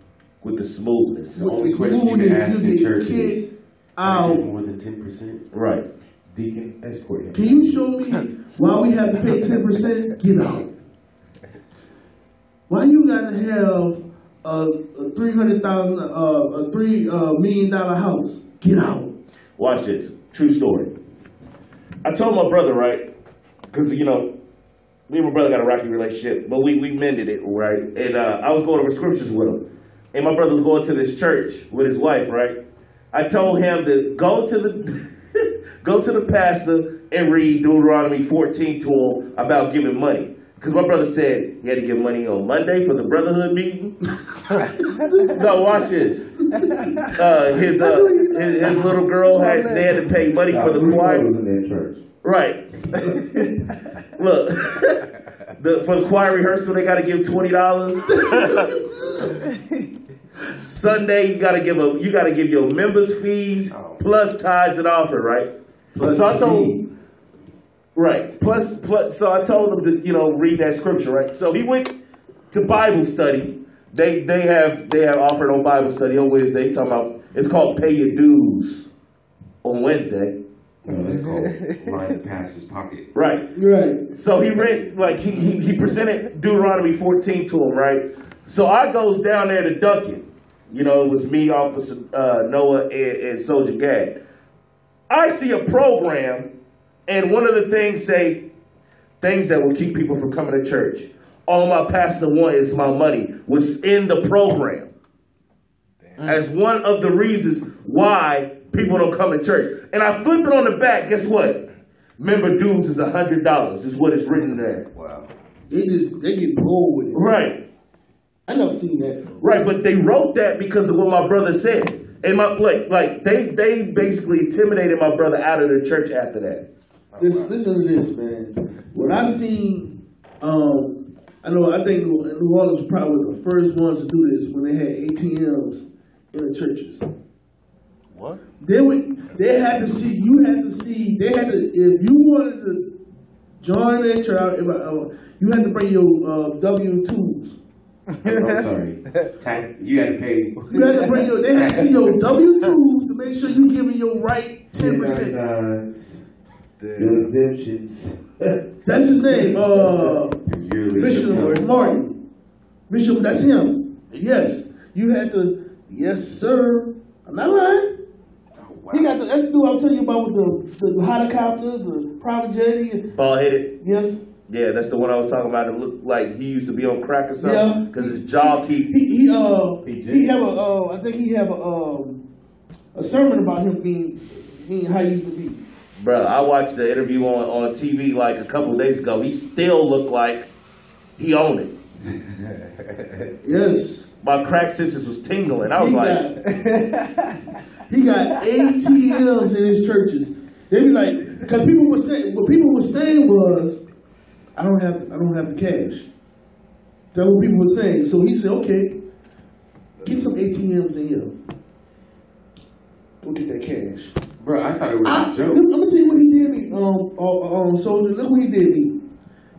with the smoothness. The only question you can ask in church is, out. more than 10%? Right. Deacon, escort him. Can you show me why we have to pay 10%? Get out. Why you gotta have a $300,000, a $3 million house? Get out. Watch this. True story. I told my brother, right? Because, you know, me and my brother got a rocky relationship, but we mended it, right? And I was going over scriptures with him. And my brother was going to this church with his wife, right? I told him to go to the go to the pastor and read Deuteronomy 14 to him about giving money. Because my brother said he had to give money on Monday for the brotherhood meeting. No, watch this. His little girl they had to pay money for the choir. in that church. Right. Look, for the choir rehearsal, they got to give $20. Sunday, you got to give your members' fees plus tithes and offering, right? Plus so I told him, right. Plus. So I told him to read that scripture, right? So he went to Bible study. They have offered on Bible study on Wednesday. It's called Pay Your Dues on Wednesday. It's called Line the Pastor's Pocket. Right. So he read, he presented Deuteronomy 14 to him, right? So I goes down there to Duncan. It was me, Officer Noah, and Soldier Gad. I see a program, and one of the things say, things that will keep people from coming to church. All my pastor want is my money was in the program. As one of the reasons why people don't come to church. And I flip it on the back, guess what? Member dues is $100, is what is written there. Wow. They get bold with it. Right. I never seen that. Right, but they wrote that because of what my brother said. And they basically intimidated my brother out of the church after that. Listen to this, man. What I seen, I think New Orleans was probably the first ones to do this when they had ATMs in the churches. What? They had to see, if you wanted to join that church, you had to bring your W-2s. I'm sorry. You had to pay. You had to bring they had to see your W-2s to make sure you giving your right 10%. Your exemptions. That's his name, Bishop Martin. Bishop, that's him. Yes. You had to, yes, sir. I'm not lying. Wow. He got that's the dude I was telling you about with the helicopters, the private jetty. Bald headed? Yes. Yeah, that's the one I was talking about. It looked like he used to be on crack or something. Because his jaw keep. He have I think he have a sermon about him being how he used to be. Bro, I watched the interview on TV like a couple of days ago. He still looked like he owned it. Yes. My crack sisters was tingling. I was he got ATMs in his churches. They be like, because people were saying, what people were saying was, I don't have the cash. That's what people were saying. So he said, okay, get some ATMs in here. Go get that cash. Bro, I thought it was a joke. I'm gonna tell you what he did me, Soldier. Look what he did me.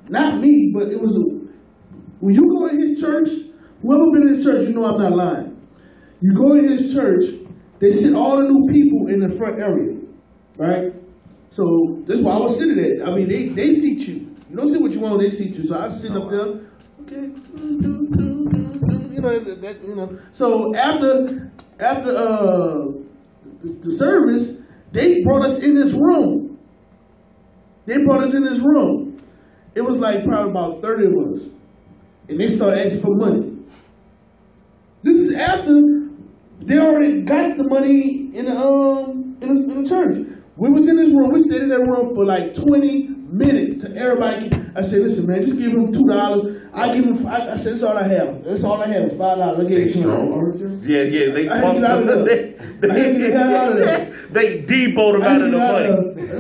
Not me, but it was when you go in his church, whoever been in his church, you know I'm not lying. You go in his church, They sit all the new people in the front area, right? So that's why I was sitting there. I mean, they seat you. You don't see what you want, they seat you. So I was sitting up there, okay, you know, you know. So after the service, they brought us in this room. They brought us in this room. It was like probably about 30 of us. And they started asking for money. This is after they already got the money in the church. We was in this room. We stayed in that room for like 20 minutes to everybody. I said, listen, man, just give him $2. I give him. I said, that's all I have. That's all I have. $5. I gave it to him. Yeah, they I had to get out of there. I had to get out of there. They deboed him out of the money.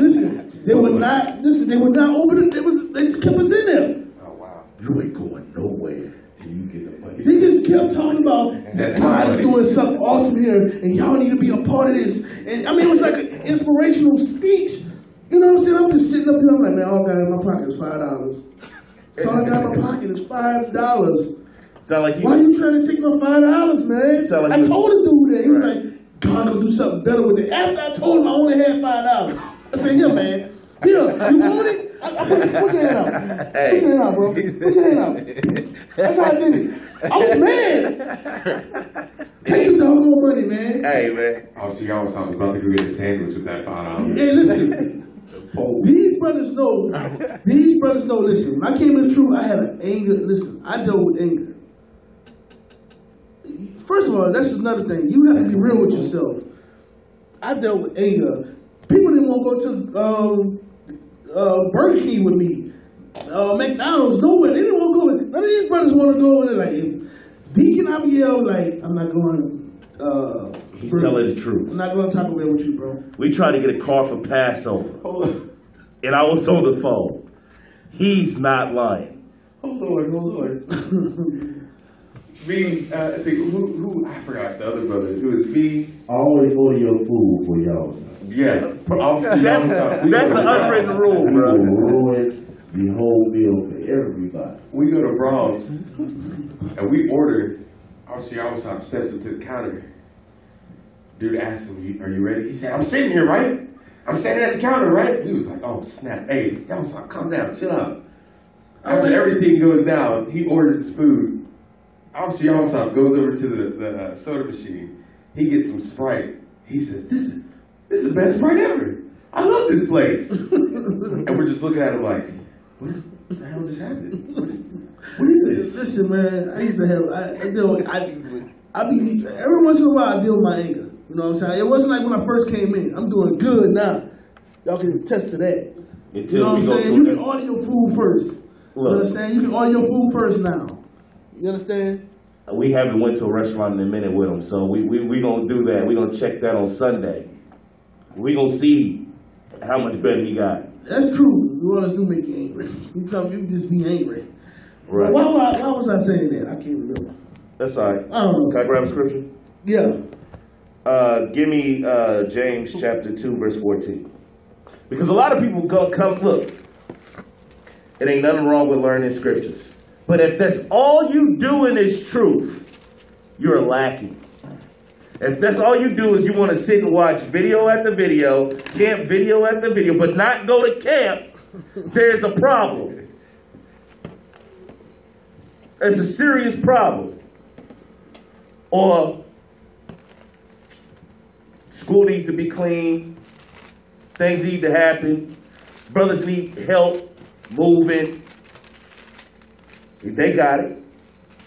Listen, they would not. Listen, they would not open it. They just kept us in there. Oh wow. You ain't going nowhere till you get the money. They just kept talking about God is doing something awesome here, and y'all need to be a part of this. And I mean, it was like an inspirational speech. You know what I'm saying? I'm just sitting up there. I'm like, man, all I got in my pocket is $5. So all I got in my pocket is $5. Sound like you. Why are you trying to take my $5, man? Sound like I you- told the dude that. He was Right. like, God gonna do something better with it. After I told him I only had $5, I said, here, man. Here, you want it? I put your hand out. Hey. Put your hand out, bro. Put your hand out. That's how I did it. I was mad. Take the doggone money, man. Hey, man. Oh, so y'all was talking about to go get a sandwich with that $5. Hey, listen. These brothers know. These brothers know. Listen, when I came into truth, I had an anger. Listen, I dealt with anger. First of all, that's another thing. You have to be real with yourself. I dealt with anger. People didn't want to go to Burger King with me. McDonald's, nowhere. They didn't want to go with. None of these brothers want to go with it. Like Deacon Abiel, like I'm not going. He's telling the truth. I'm not going to Taco Bell with you, bro. We tried to get a car for Passover, and I was on the phone. He's not lying. Hold on. Me, I think who I forgot the other brother. It was me. Always order your food for y'all. Yeah, That's an unwritten rule, You bro. will ruin the whole meal for everybody. We go to Brahms and we ordered. Obviously, I was steps up to the counter. Dude asked him, "Are you ready?" He said, "I'm sitting here, right? I'm standing at the counter, right?" He was like, "Oh snap! Hey, Yawasop, calm down, chill out." After everything goes down, he orders his food. Obviously, Yawasop goes over to the soda machine. He gets some Sprite. He says, "This is the best Sprite ever. I love this place." And we're just looking at him like, "What the hell just happened? What is this?" Listen, man, I used to have, I be, every once in a while I deal with my anger. You know what I'm saying? It wasn't like when I first came in. I'm doing good now. Y'all can attest to that. You know what I'm saying? You can order your food first. You understand? You can order your food first now. You understand? We haven't went to a restaurant in a minute with him, so we gonna do that. We gonna check that on Sunday. We gonna see how much better he got. That's true. New Orleans do make you angry. You just be angry. Right. Why was I saying that? I can't remember. That's all right. I don't know. Can I grab a scripture? Yeah. Give me James chapter 2, verse 14. Because a lot of people come, look, it ain't nothing wrong with learning scriptures. But if that's all you doing is truth, you're lacking. If that's all you do is you want to sit and watch video after video, camp video after video, but not go to camp, there's a problem. It's a serious problem. Or school needs to be clean. Things need to happen. Brothers need help moving. They got it.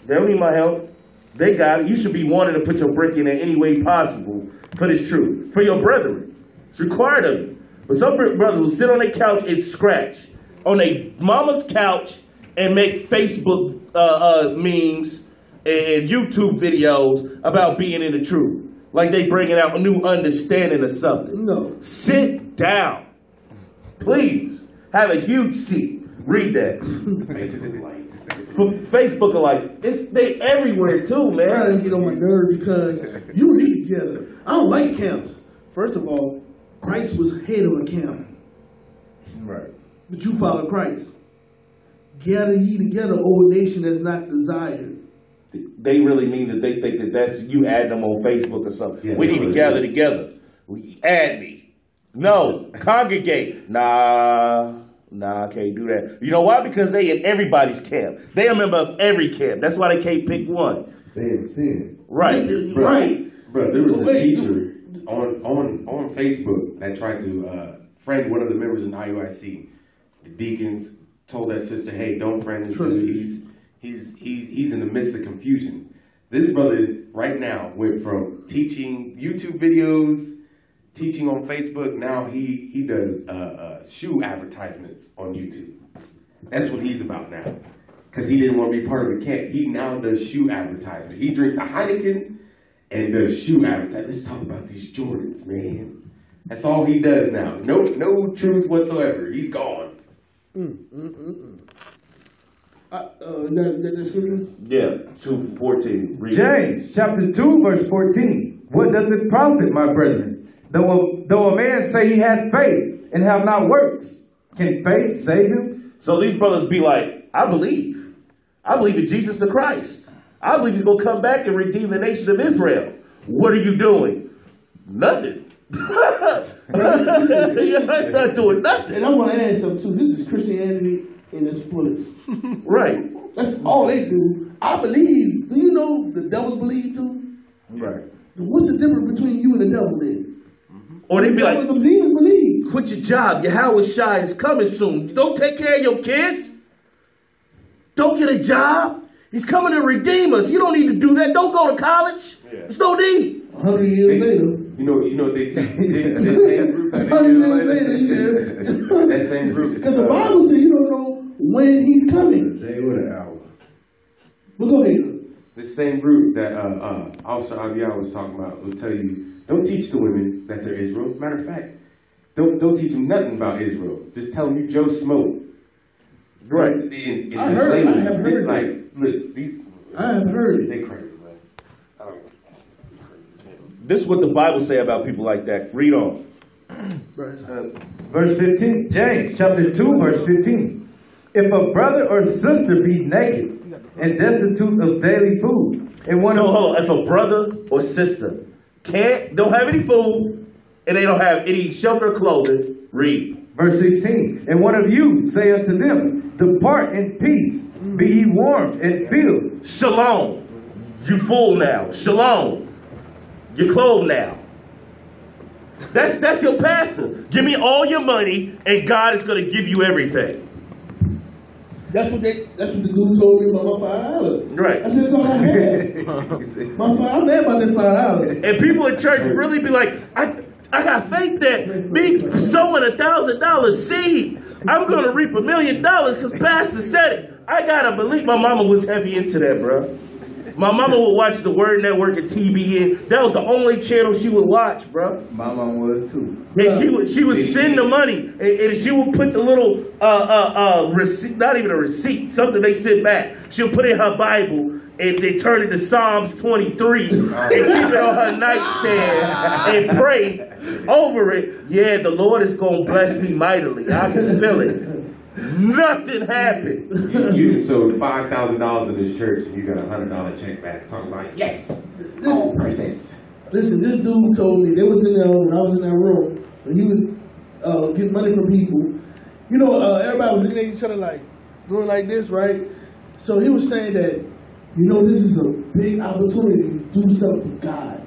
They don't need my help. They got it. You should be wanting to put your brick in any way possible for this truth. For your brethren. It's required of you. But some brothers will sit on their couch and scratch. On their mama's couch and make Facebook memes and YouTube videos about being in the truth. Like they bringing out a new understanding of something. No. Sit down. Please. Have a huge seat. Read that. Facebook lights. They everywhere too, man. I didn't get on my nerve because you need together. I don't like camps. First of all, Christ was head of a camp. Right. But you follow Christ. Gather ye together, O nation that's not desired. they really mean that they think that that's you add them on Facebook or something. Yeah, We need to gather together. Add me. No, congregate. Nah, I can't do that. You know why? Because they in everybody's camp. They a member of every camp. That's why they can't pick one. They in sin. Right, right. Bro, there was a teacher on Facebook that tried to friend one of the members in IUIC. The deacons told that sister, "Hey, don't friend this dude. He's in the midst of confusion." This brother right now went from teaching YouTube videos, teaching on Facebook. Now he does shoe advertisements on YouTube. That's what he's about now. Because he didn't want to be part of the camp. He now does shoe advertisement. He drinks a Heineken and does shoe advertisement. Let's talk about these Jordans, man. That's all he does now. No truth whatsoever. He's gone. That scripture? Yeah, 2:14. James chapter 2 verse 14. What does it profit, my brethren? Though a man say he hath faith and have not works, can faith save him? So these brothers be like, I believe in Jesus the Christ. I believe he's going to come back and redeem the nation of Israel. What are you doing? Nothing. You're not doing nothing. And I want to add something too. This is Christianity in its fullest. Right. That's all they do. I believe. Do you know the devils believe too? Right. What's the difference between you and the devil then? Or they be like, the demons believe. quit your job. Yahweh Shai is coming soon. Don't take care of your kids. Don't get a job. He's coming to redeem us. You don't need to do that. Don't go to college. Yeah. There's no need. 100 years later. You know they that same group. 100 years later, yeah. That same group. Because the Bible says you don't know when he's coming. They with an hour. But go ahead. This same group that Officer Aviyah was talking about will tell you, don't teach the women that they're Israel. Matter of fact, don't teach them nothing about Israel. Just tell them you Joe Smoke. Right. I have heard like, it. look, these. I have heard it. They crazy, man. I don't know. This is what the Bible say about people like that. Read on. Verse 15. James chapter 2 verse 15. If a brother or sister be naked and destitute of daily food, and one So hold on. If a brother or sister don't have any food and they don't have any shelter or clothing, read. Verse 16, and one of you say unto them, depart in peace, be ye warmed and filled. Shalom. You full now. Shalom. You're clothed now. That's your pastor. Give me all your money and God is going to give you everything. That's what the dude told me about my $5. Right. I said, that's all I had. I'm mad about that $5. And people in church really be like, I got faith that me sowing $1,000 seed, I'm going to reap $1 million because Pastor said it. I got to believe. My mama was heavy into that, bro. My mama would watch the Word Network and TBN. That was the only channel she would watch, bro. My mom was too. And she would send the money, and she would put the little receipt, not even a receipt, something they sent back. She'll put in her Bible, and they turn it to Psalms 23, and keep it on her nightstand, and pray over it. Yeah, the Lord is going to bless me mightily. I can feel it. Nothing happened. You sold $5,000 in this church and you got a $100 check back. Talking about yes, oh princess. Listen, this dude told me they was in there when I was in that room and he was getting money from people. You know, everybody was looking at each other like doing like this, right? So he was saying that, you know, this is a big opportunity to do something for God,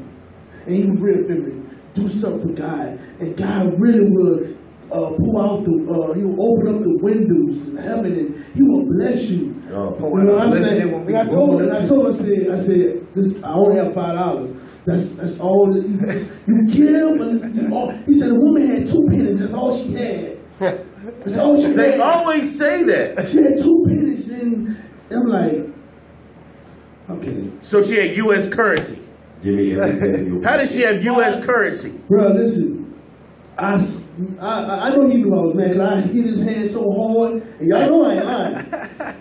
and he was real feminine. Do something for God, and God really would. Pull out he will open up the windows in heaven and he will bless you. You know what I'm saying? And I told him, I said, this, I only have $5. That's all that you give. He said the woman had 2 pennies. That's all she had. That's all she had. They always say that. She had 2 pennies, and I'm like, okay. So she had U.S. currency. How did she have U.S. currency? Bro, listen. I know he knew I was mad because I hit his hand so hard, and y'all know I ain't lying.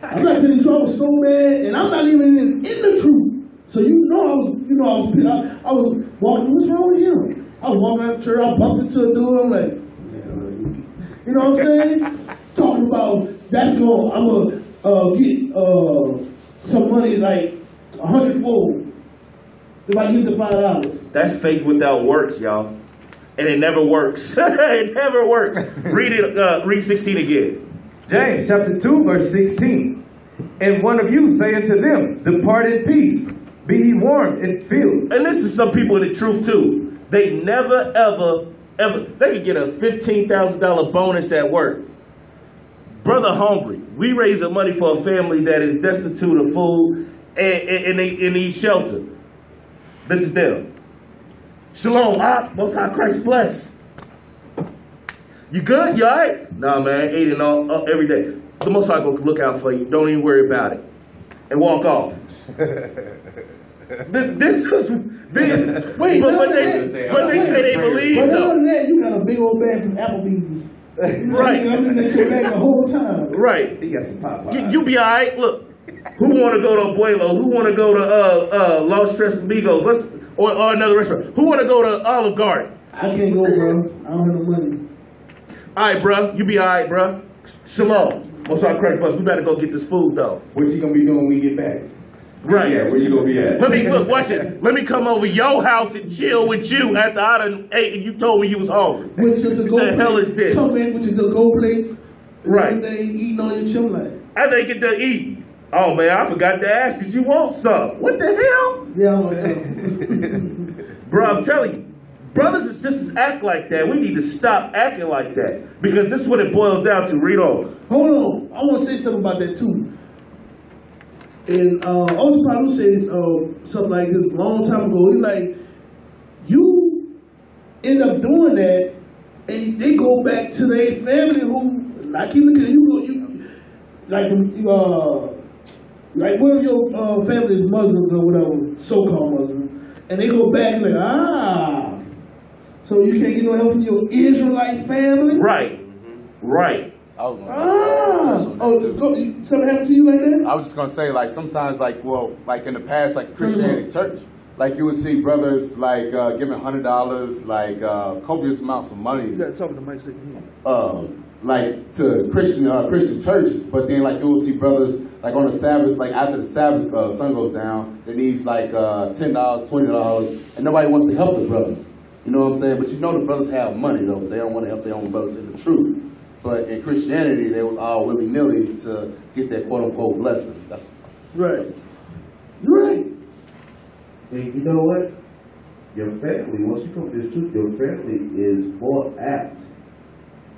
I'm not telling you, I was so mad, and I'm not even in the truth. So I was walking. What's wrong with him? I was walking out the church. I bumped into a dude. I'm like, you know what I'm saying? Talking about I'm gonna get some money. Like, 100-fold. If I give you the $5. That's faith without works, y'all. And it never works. It never works. Read it, read 16 again. James chapter 2, verse 16. And one of you say unto them, depart in peace, be ye warmed and filled. And this is some people in the truth too. They never, ever, they could get a $15,000 bonus at work. Brother hungry. We raising money for a family that is destitute of food and they need shelter. This is them. Shalom, Most High Christ bless. You good? You all right? Nah, man, eating all every day. The Most High gonna look out for you. Don't even worry about it. And walk off. This was big. Wait, but they say they believe But though. other than that, you got a big old bag from Applebee's. Right. I'm in that shit bag the whole time. Right. He got some Popeyes. You be all right. Look, who want to go to Abuelo? Who want to go to Los Tres Amigos? Or another restaurant? Who want to go to Olive Garden? I can't go, bro. I don't have no money. All right, bro. You be all right, bro. Shalom. Most our crack bus. We better go get this food, though. What you gonna be doing when we get back? Right. Yeah, where you gonna be at? Let me look. Watch it. Let me come over your house and chill with you after I done ate and you told me you was hungry. Which is the go The hell is this? Come in, which is the go place. Right. They eating on your chill like. I think get to eat. Oh man, I forgot to ask. Did you want some? What the hell? Yeah, I'm like, Bro, I'm telling you, brothers and sisters act like that. We need to stop acting like that because this is what it boils down to. Read on. hold on. I want to say something about that too. And also Pablo said this, something like this a long time ago. He's like, you end up doing that, and they go back to their family who not keeping the like one of your family is Muslims or whatever, so-called Muslim, and they go back like, so you can't get no help from your Israelite family? Right. Right. Something happened to you like that? I was just gonna say, like sometimes, like in the past, like Christianity church, like you would see brothers like giving $100, like copious amounts of money. You gotta talk to Mike second like to Christian churches, but then like you will see brothers like on the Sabbath, like after the Sabbath sun goes down, there needs like $10, $20, and nobody wants to help the brother. You know what I'm saying? But you know the brothers have money though, but they don't want to help their own brothers in the truth. But in Christianity, they was all willy-nilly to get that quote-unquote blessing. That's right. You're right. And you know what? Your family, once you come to this truth, your family is more apt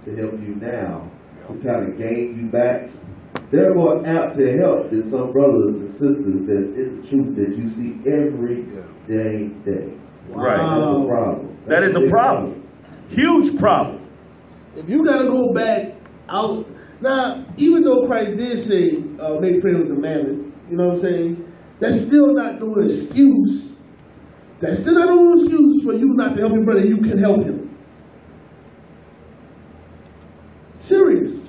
to help you now, to kind of gain you back. They're more apt to help than some brothers and sisters that's in the truth that you see every day. Right. That's a problem. That is a problem. Huge problem. If you gotta go back out now, even though Christ did say make friends with the mammon, you know what I'm saying? That's still not no excuse. That's still not no excuse for you not to help your brother. You can help him. Serious.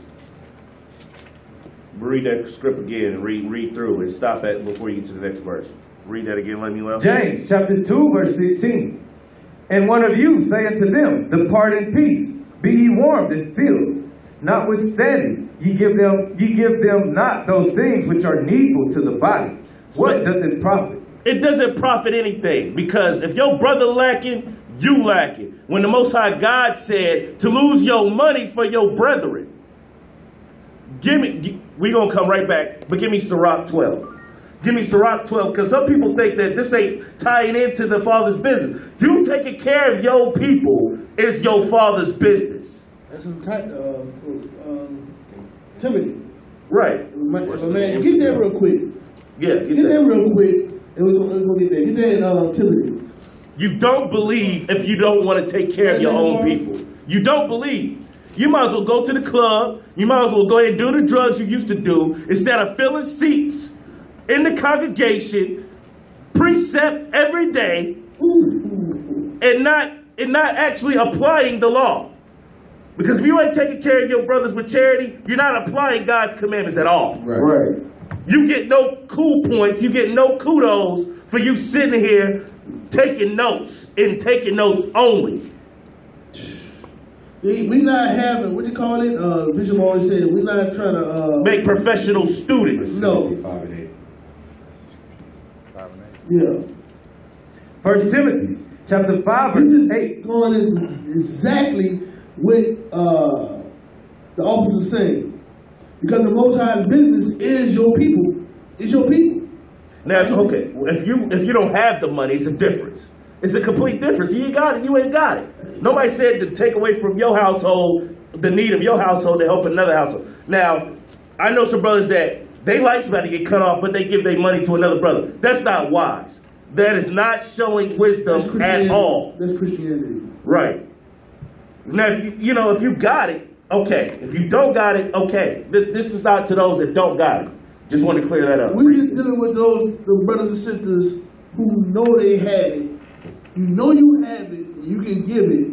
Read that script again and read through and stop at before you get to the next verse. Read that again, let me know. James chapter 2, verse 16. And one of you say unto them, depart in peace, be ye warmed and filled. Notwithstanding, ye give them not those things which are needful to the body. What doth it profit? It doesn't profit anything because if your brother lacking, you lacking. When the Most High God said to lose your money for your brethren. We gonna come right back, but give me Sirach 12. Give me Sirach 12, because some people think that this ain't tying into the Father's business. You taking care of your people is your Father's business. That's Timothy. Right. Man, get there real quick. Yeah, Get there real quick, and we're gonna get there. Get there in Timothy. You don't believe if you don't want to take care of your own people. You don't believe. You might as well go to the club. You might as well go ahead and do the drugs you used to do instead of filling seats in the congregation, precept every day, and not actually applying the law. Because if you ain't taking care of your brothers with charity, you're not applying God's commandments at all. Right. You get no cool points. You get no kudos for you sitting here taking notes and taking notes only. We not having, what you call it? Bishop always said, we're not trying to... Make professional students. No. 5 and 8. Yeah. 1 Timothy chapter 5, This verse is 8. going in exactly what the officer is saying. Because the Most High's business is your people. It's your people. Now, okay, if you don't have the money, it's a difference. It's a complete difference. You ain't got it, you ain't got it. Nobody said to take away from your household the need of your household to help another household. Now, I know some brothers that their life's about to get cut off, but they give their money to another brother. That's not wise. That is not showing wisdom at all. That's Christianity. Right. Now, if you got it, okay. If you don't got it, okay. This is not to those that don't got it. Just want to clear that up. We're just dealing with the brothers and sisters who know they have it. You know you have it, and you can give it.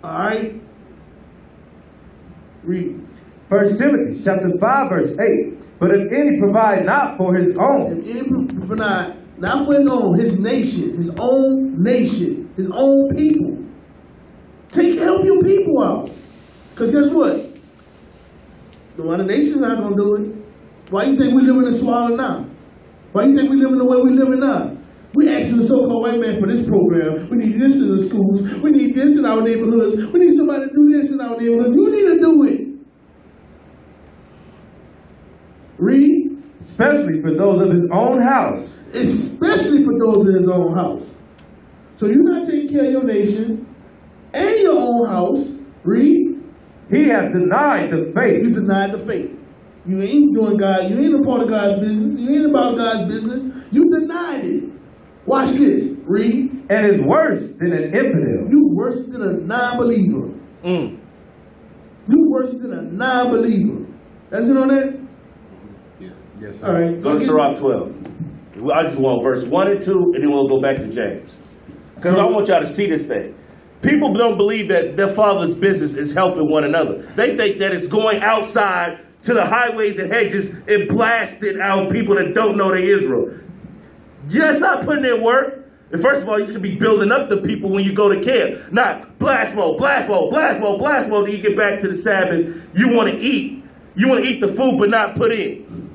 All right? Read. 1 Timothy chapter 5, verse 8. But if any provide not for his own, If any provide not for his own, his nation, his own people. Help your people out. Because guess what? The other nation's not going to do it. Why you think we live in a swallow now? Why you think we live in the way we live in now? We asking the so-called white man for this program. We need this in the schools. We need this in our neighborhoods. We need somebody to do this in our neighborhoods. You need to do it. Read. especially for those of his own house. Especially for those in his own house. So you're not taking care of your nation and your own house. Read. He hath denied the faith. You denied the faith. You ain't doing God. You ain't a part of God's business. You ain't about God's business. You denied it. Watch this. Read. And is worse than an infidel. You worse than a non-believer. You worse than a non-believer. That's it on that? Yeah. Yes, sir. All right. Go to Sirach 12. I just want verse 1 and 2, and then we'll go back to James. Because I want y'all to see this thing. People don't believe that their father's business is helping one another. They think that it's going outside to the highways and hedges and blasting out people that don't know they Israel. Yes, not putting in work. And first of all, you should be building up the people when you go to camp. Not blast mode, blast mode, blast mode, blast mode, till you get back to the Sabbath. You want to eat. You want to eat the food but not put in.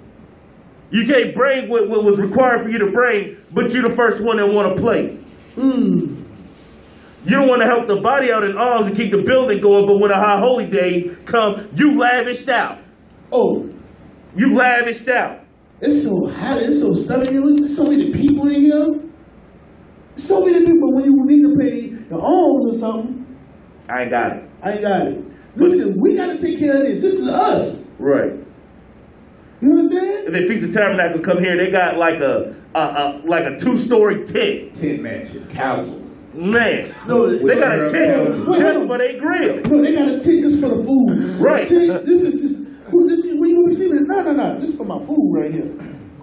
You can't bring what was required for you to bring, but you're the first one that want to play. You don't want to help the body out in arms and keep the building going, but when a high holy day come, you lavished out. Oh, You lavished out. it's so hot. It's so stuffy. There's so many people in here. So many people when you need to pay your alms or something. I ain't got it. I ain't got it. Listen, we got to take care of this. This is us. Right. You understand? And then Feast of Tabernacle come here, they got like a 2-story tent. Tent mansion, castle. Man, No, they got a tent Wait, just hold for their grill. No, they got a tent just for the food. Right. This is when you see this. No. This is for my food right here.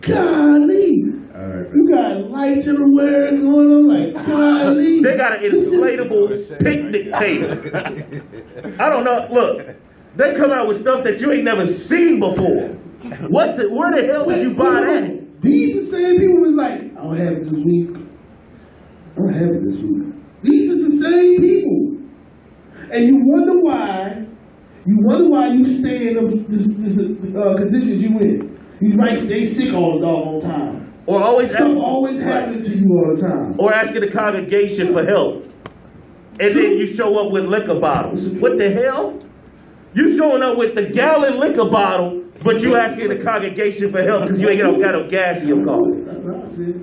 Golly. All right, You got lights everywhere going on, like, golly. They got an inflatable picnic table. I don't know. Look, they come out with stuff that you ain't never seen before. Where the hell did you buy that? These the same people was like, I don't have it this week. I don't have it this week. These is the same people. And you wonder why you stay in this conditions you in. You might stay sick all the doggone time. Or always Stuff always happening to you all the time. Or asking the congregation for help. And then you show up with liquor bottles. What the hell? You showing up with the gallon liquor bottle, but you asking the congregation for help because you ain't got no gas in your car. That's it.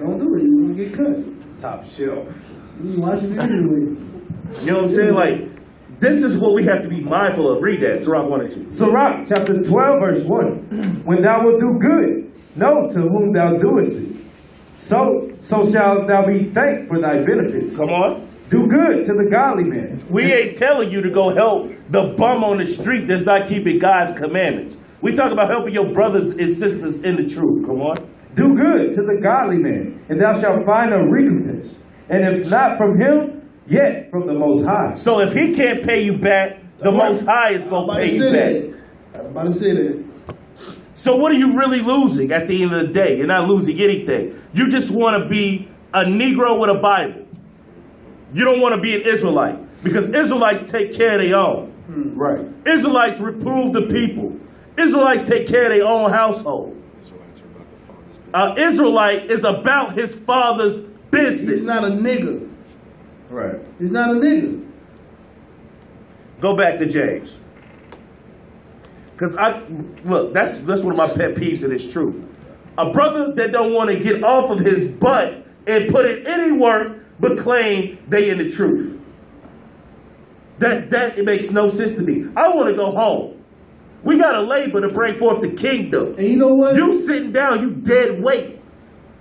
Don't do it. You're going to get cussed. Top shelf. You watching it anyway. You know what I'm saying? Like, this is what we have to be mindful of. Read that, Sirach 1 and 2. Sirach chapter 12, verse 1. When thou wilt do good, know to whom thou doest it. So shalt thou be thanked for thy benefits. Come on. Do good to the godly man. We ain't telling you to go help the bum on the street that's not keeping God's commandments. We talk about helping your brothers and sisters in the truth. Come on. Do good to the godly man, and thou shalt find a recompense. And if not from him, yet from the Most High. So if he can't pay you back, the Most High is going to pay you back. I was about to say that. So what are you really losing at the end of the day? You're not losing anything. You just want to be a Negro with a Bible. You don't want to be an Israelite because Israelites take care of their own. Right. Israelites reprove the people. Israelites take care of their own household. Israelites are about the Father's An Israelite is about his father's business. He's not a nigga. Right. He's not a nigga. Go back to James. Because that's one of my pet peeves, and it's true. A brother that don't want to get off of his butt and put in any work but claim they in the truth. That it makes no sense to me. I want to go home. We got to labor to bring forth the kingdom. And you know what? You sitting down, you dead weight.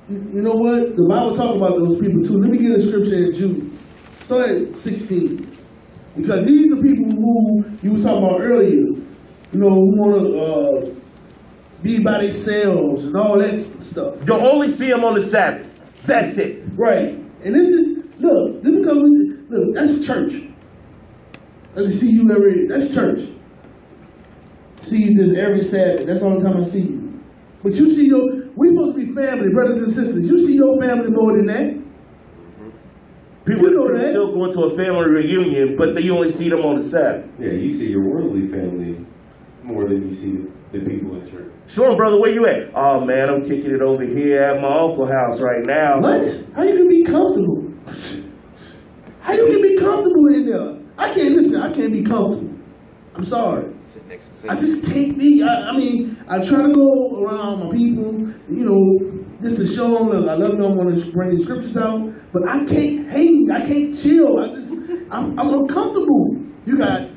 You know what? The Bible talks about those people too. Let me get a scripture in Jude. Start at 16. Because these are people who you was talking about earlier. You know, who want to be by themselves and all that stuff. You'll only see them on the Sabbath. That's it. Right. And this is, look, that's church. Let's see you every, that's church. See you this every Sabbath. That's the only time I see you. But you see we supposed to be family, brothers and sisters. You see your family more than that. People You know that. still going to a family reunion, but you only see them on the Sabbath. Yeah, you see your worldly family more than you see the people in church. Sure, brother, where you at? Oh, man, I'm kicking it over here at my uncle's house right now. What? How you can be comfortable? How you can be comfortable in there? I can't be comfortable. I'm sorry. I just can't be. I mean, I try to go around my people, you know, just to show them, look, I love them, I want to bring the scriptures out, but I can't hang, I can't chill. I'm uncomfortable. You got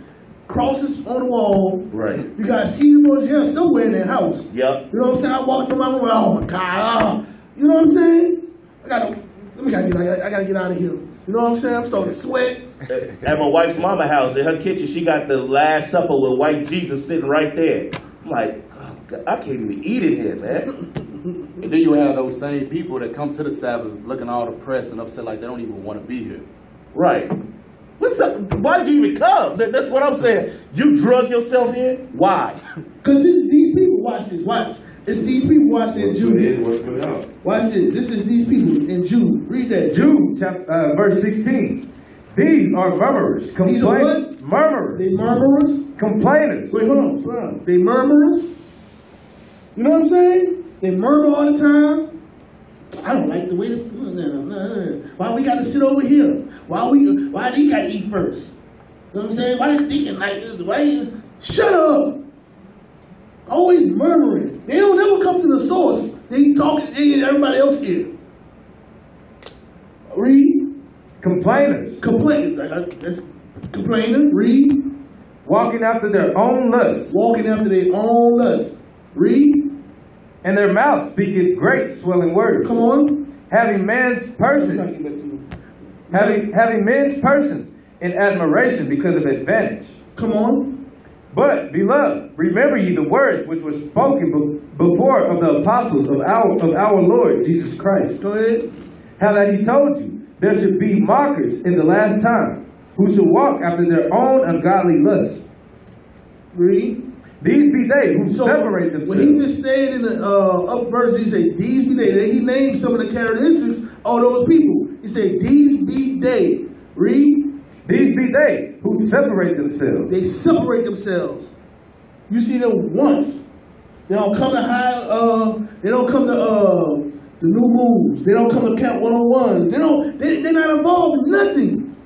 crosses on the wall. Right. You got seated boys here somewhere in their house. Yep. You know what I'm saying? I walk in my room, oh my God. You know what I'm saying? I gotta get out of here. You know what I'm saying? I'm starting to sweat. At my wife's mama house, in her kitchen, she got the Last Supper with white Jesus sitting right there. I'm like, oh God, I can't even eat in here, man. And then you have those same people that come to the Sabbath looking all depressed and upset like they don't even want to be here. Right. What's up? Why did you even come? That's what I'm saying. You drug yourself in? Why? Because these people, watch this, watch. It's these people, watch in Jude. What's put out? Watch this. This is these people in Jude. Read that. Jude, verse 16. These are murmurers, These are what? murmurers, They murmurers. complainers. Wait, hold on. They murmurers. You know what I'm saying? They murmur all the time. I don't like the way this. Why we got to sit over here? Why they got to eat first? You know what I'm saying? Why they thinking like this? Shut up. Always murmuring. They don't ever come to the source. They talking. They get everybody else here. Read. Complainers. Complain. That's complaining. Read. Walking after their own lusts. Walking after their own lusts. Read. And their mouth speaketh great swelling words. Come on. Having men's persons. Having men's persons in admiration because of advantage. Come on. But, beloved, remember ye the words which were spoken before of the apostles of our Lord Jesus Christ. Go ahead. How that he told you, there should be mockers in the last time, who should walk after their own ungodly lusts. Read. These be they who separate themselves. When he just said in the up verse, he said, these be they. He named some of the characteristics of those people. He said, these be they. Read. These be they who separate themselves. They separate themselves. You see them once. They don't come to they don't come to the new moves. They don't come to Camp 101. They're not involved in nothing.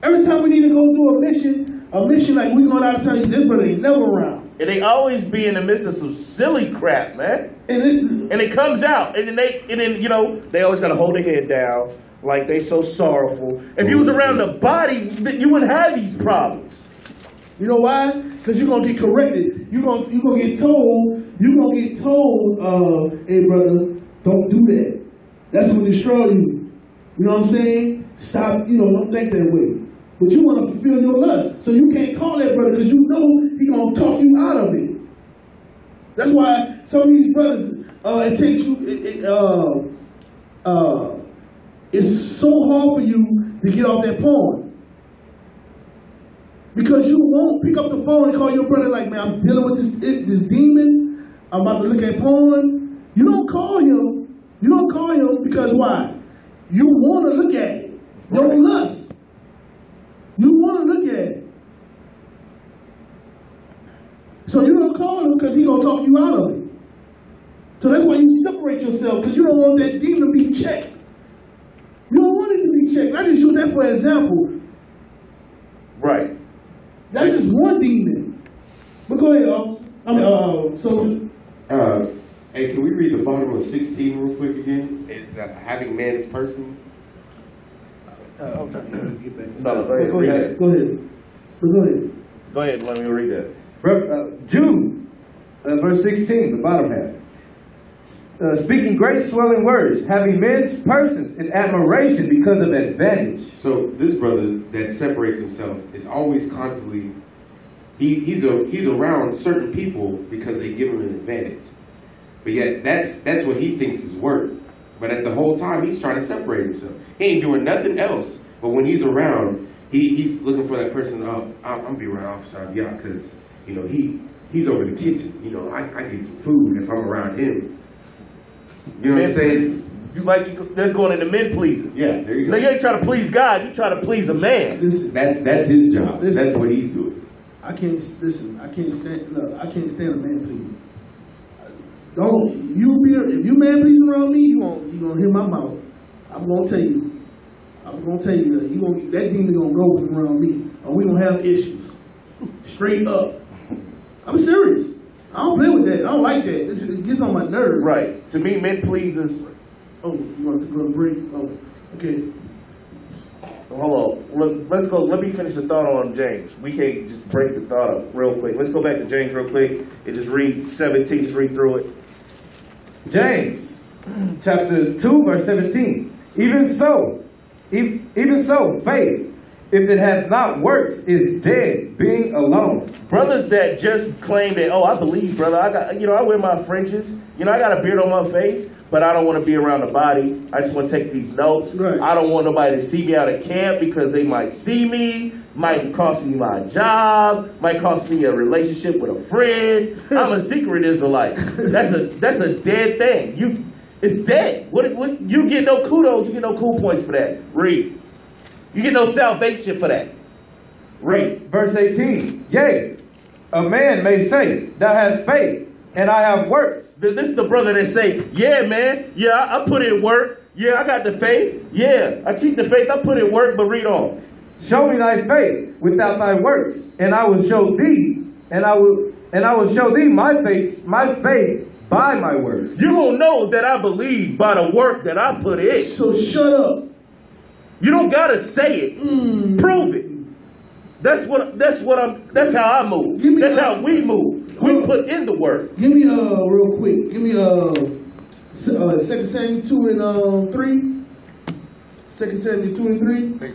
Every time we need to go through a mission like we going out of town, this brother ain't never around. And they always be in the midst of some silly crap, man. And it comes out, and then you know they always gotta hold their head down, like they so sorrowful. If you was around the body, you wouldn't have these problems. you know why? Because you're gonna get corrected. You're gonna get told. Hey brother, don't do that. That's gonna destroy you. You know what I'm saying? Stop. Don't think that way. But you want to fulfill your lust, so you can't call that brother because you know he's gonna talk you out of it. That's why some of these brothers, it takes you. It's so hard for you to get off that porn because you won't pick up the phone and call your brother like, man, I'm dealing with this demon. I'm about to look at porn. You don't call him. You don't call him because why? You want to look at it. Your lust. You want to look at it. So you don't call him because he's going to talk you out of it. So that's why you separate yourself, because you don't want that demon to be checked. You don't want it to be checked. I just use that for example. Right. That's just one demon. But go ahead, soldier. Hey, can we read the bottom of 16 real quick again? Having man's persons. No, go ahead. Go ahead. Go ahead. Go ahead, let me read that. Jude, verse 16, the bottom half. Speaking great swelling words, having men's persons in admiration because of advantage. So this brother that separates himself is always constantly, he's around certain people because they give him an advantage. But yet that's what he thinks is work. But at the whole time he's trying to separate himself. He ain't doing nothing else. But when he's around, he's looking for that person. Oh, I'm gonna be around Officer yeah, because you know he's over in the kitchen. You know I need some food if I'm around him. You know what I'm saying? That's going into men pleasing. Yeah, there you go. Now you ain't trying to please God, you trying to please a man. Listen, that's his job. Listen. That's what he's doing. I can't stand a man pleasing. Don't you be if you man pleasing around me, you gonna hear my mouth. I'm gonna tell you that that demon gonna go from around me, or we gonna have issues. Straight up. I'm serious. I don't play with that. I don't like that. It gets on my nerves. Right. To me, men pleasers. Oh, you want to go to break? Oh, okay. Hold on. Let's go. Let me finish the thought on James. We can't just break the thought up real quick. Let's go back to James real quick and just read 17. Just read through it. James, chapter 2, verse 17. Even so, faith, if it hath not works, is dead, being alone. Brothers that just claim that, oh, I believe, brother. I wear my fringes. I got a beard on my face, but I don't want to be around the body. I just want to take these notes. Right. I don't want nobody to see me out of camp because they might see me, might cost me my job, might cost me a relationship with a friend. I'm a secret Israelite. That's a dead thing. It's dead. What you get no kudos, you get no cool points for that. Read. You get no salvation for that. Read. Verse 18. Yea, a man may say, thou hast faith, and I have works. This is the brother that say, yeah, man, yeah, I put in work. Yeah, I got the faith. Yeah, I keep the faith. I put in work, but read on. Show me thy faith without thy works, and I will show thee, and I will show thee my faith by my works. You don't know that I believe by the work that I put in. So shut up. You don't gotta say it. Prove it. That's how I move. That's how we move. We put in the work. Give me real quick. Give me 2 Samuel 2 and 3. 2 Samuel 2 and 3.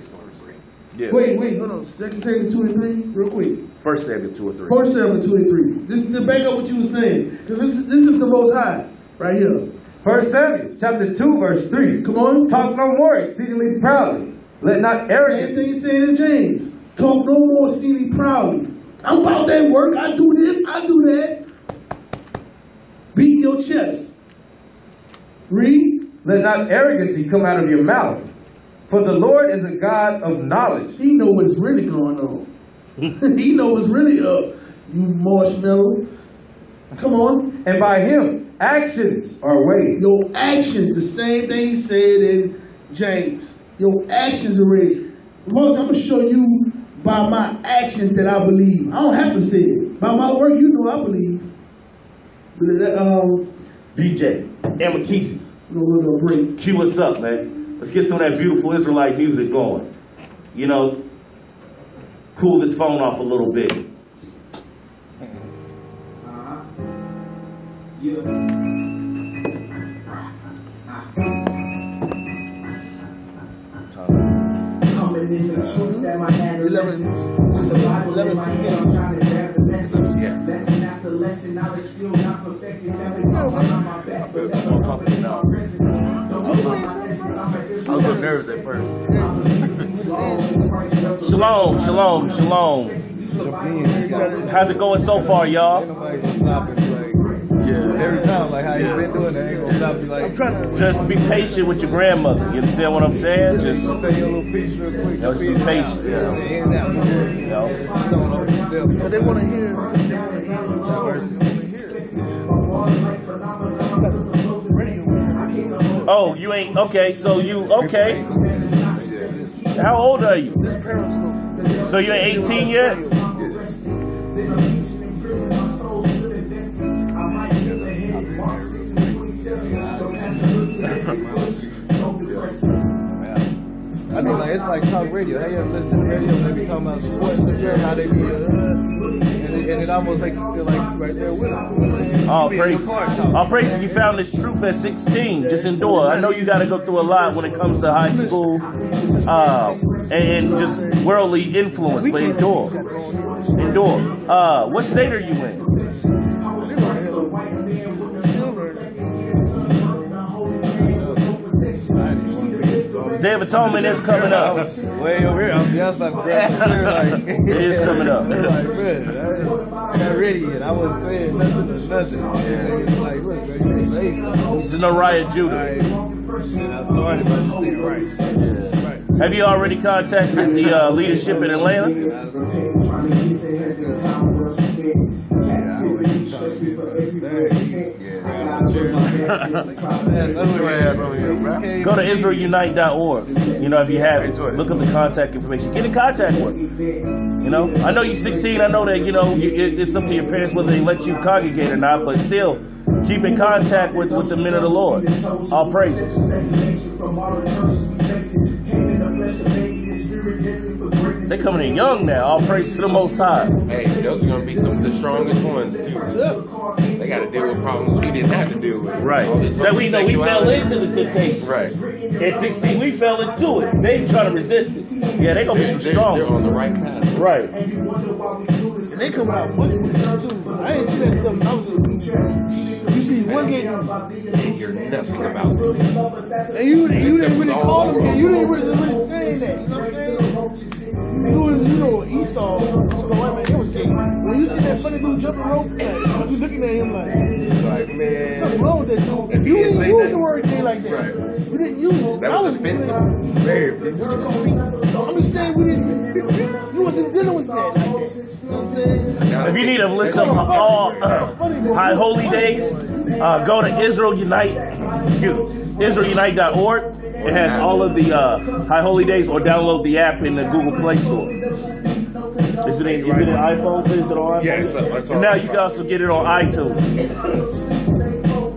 Yeah. Wait, hold on. 2 Samuel 2 and 3, real quick. 1 Samuel 2 and 3. 1 Samuel 2 and 3. This is to back up what you were saying, because this is the Most High right here. 1 Samuel chapter 2, verse 3. Come on. Talk no more exceedingly proudly. Let not arrogance. Same thing saying in James. Talk no more exceedingly proudly. I'm about that work. I do this. I do that. Beat your chest. Read. Let not arrogancy come out of your mouth. For the Lord is a God of knowledge. He know what's really going on. He know what's really up. You marshmallow. Come on. And by him, actions are weighed. Your actions, the same thing he said in James. Your actions are weighed. Because I'm going to show you by my actions that I believe. I don't have to say it. By my work, you know I believe. BJ, Amakisi, We're going to break. cue us up, man. Let's get some of that beautiful Israelite music going. Cool this phone off a little bit. Coming in the truth that my adolescence. With the Bible in my hand, I'm trying to grab the message. Lesson after lesson, knowledge still not perfected. Family talk behind my back, but never coming in my presence. Don't know my essence, I'm an Israelite. I was so nervous at first. I believe in these laws in Christ's resurrection. Shalom, shalom, shalom. How's it going so far, y'all? Every time, like how you been doing it, ain't gonna stop you. Like, Just be patient with your grandmother. You understand what I'm saying? Just say your little piece real quick. just be patient. You know? But they want to hear. My boss like phenomenal. Oh, you ain't okay. So you okay? How old are you? So you ain't 18 yet? I mean, like, it's like talk radio. Hey, you ever listen to the radio and they be talking about sports and shit, how they be, and it almost makes you feel like you right there with them. All praises. All praises. You found this truth at 16. Just endure. I know you got to go through a lot when it comes to high school and just worldly influence, but endure. Endure. What state are you in? Day of Atonement is coming up. Way over here, I'm just like, it is coming up. Like, man, I got ready and I wasn't saying nothing. It's like, look, man, you say stuff. This is Nariah Judah. And I started by saying right. Have you already contacted the leadership in Atlanta? Go to IsraelUnite.org. You know, if you haven't, look up the contact information. Get in contact with them. You know, I know you're 16. I know that, you know, it's up to your parents whether they let you congregate or not, but still, keep in contact with the men of the Lord. All praises. They're coming in young now. All praise to the Most High. Hey, those are going to be some of the strongest ones, too. They got to deal with problems we didn't have to deal with. Right. That we know we fell into the temptation. Right. At 16, we fell into it. They trying to resist it. Yeah, they going to be some strong. They're on the right path. Right. And they come out much too. I ain't see that stuff. I was just, you see one game. You're nothing about it. And you didn't really call them. You didn't really saying that. You know what I'm saying? You know Esau. So white man, it was gay. When you see that funny dude jumping rope, like, you looking at him like man, something wrong with that dude. You didn't use the word gay like that. Right. You didn't use it. That was offensive. Very offensive. I'm just saying we didn't. You wasn't dealing with that like that. You know what I'm saying? If you need a list of all high holy days, go to IsraelUnite.org. It has all of the high holy days, or download the app in the Google Play Store. Is it an iPhone? Is it on iPhone? Yeah, it's on. And now you can also get it on iTunes.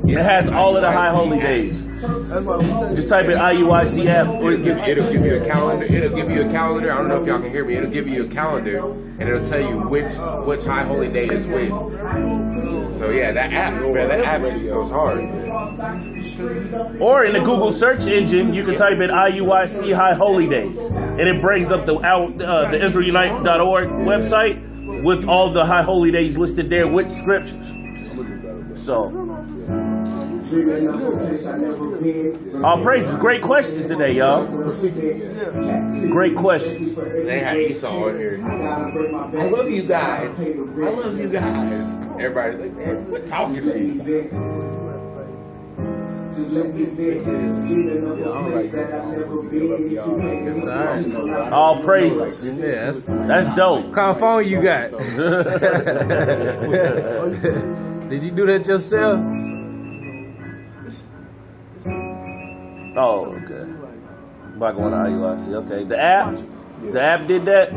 It has all of the high holy days. Just type in IUIC app. It'll give you a calendar. It'll give you a calendar. I don't know if y'all can hear me. It'll give you a calendar, and it'll tell you which high holy day is when. So yeah, that app goes hard. Or in the Google search engine, you can type in IUIC High Holy Days, and it brings up the IsraelUnite.org website with all the High Holy Days listed there with scriptures. So, all praises. Great questions today, y'all. Great questions. They had Esau in here. I love you guys. Everybody's like, man, what talking to you? Just let me fit. Dreaming of a place that I've never been. If you make it right. All praises. Yeah, that's dope. What kind of phone you got? Did you do that yourself? Oh, okay. By going to IUIC. Okay. The app did that?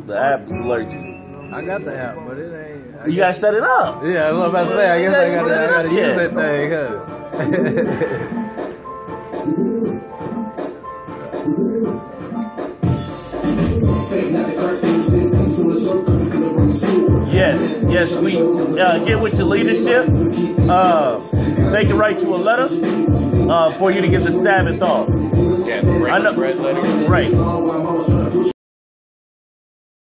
The app alerts you. I got the app, but it ain't. You gotta set it up. Yeah, I was about to say. I guess I gotta use that thing. Yes, we get with your leadership. They can write you a letter for you to get the Sabbath off. Yeah, bread letter. Right.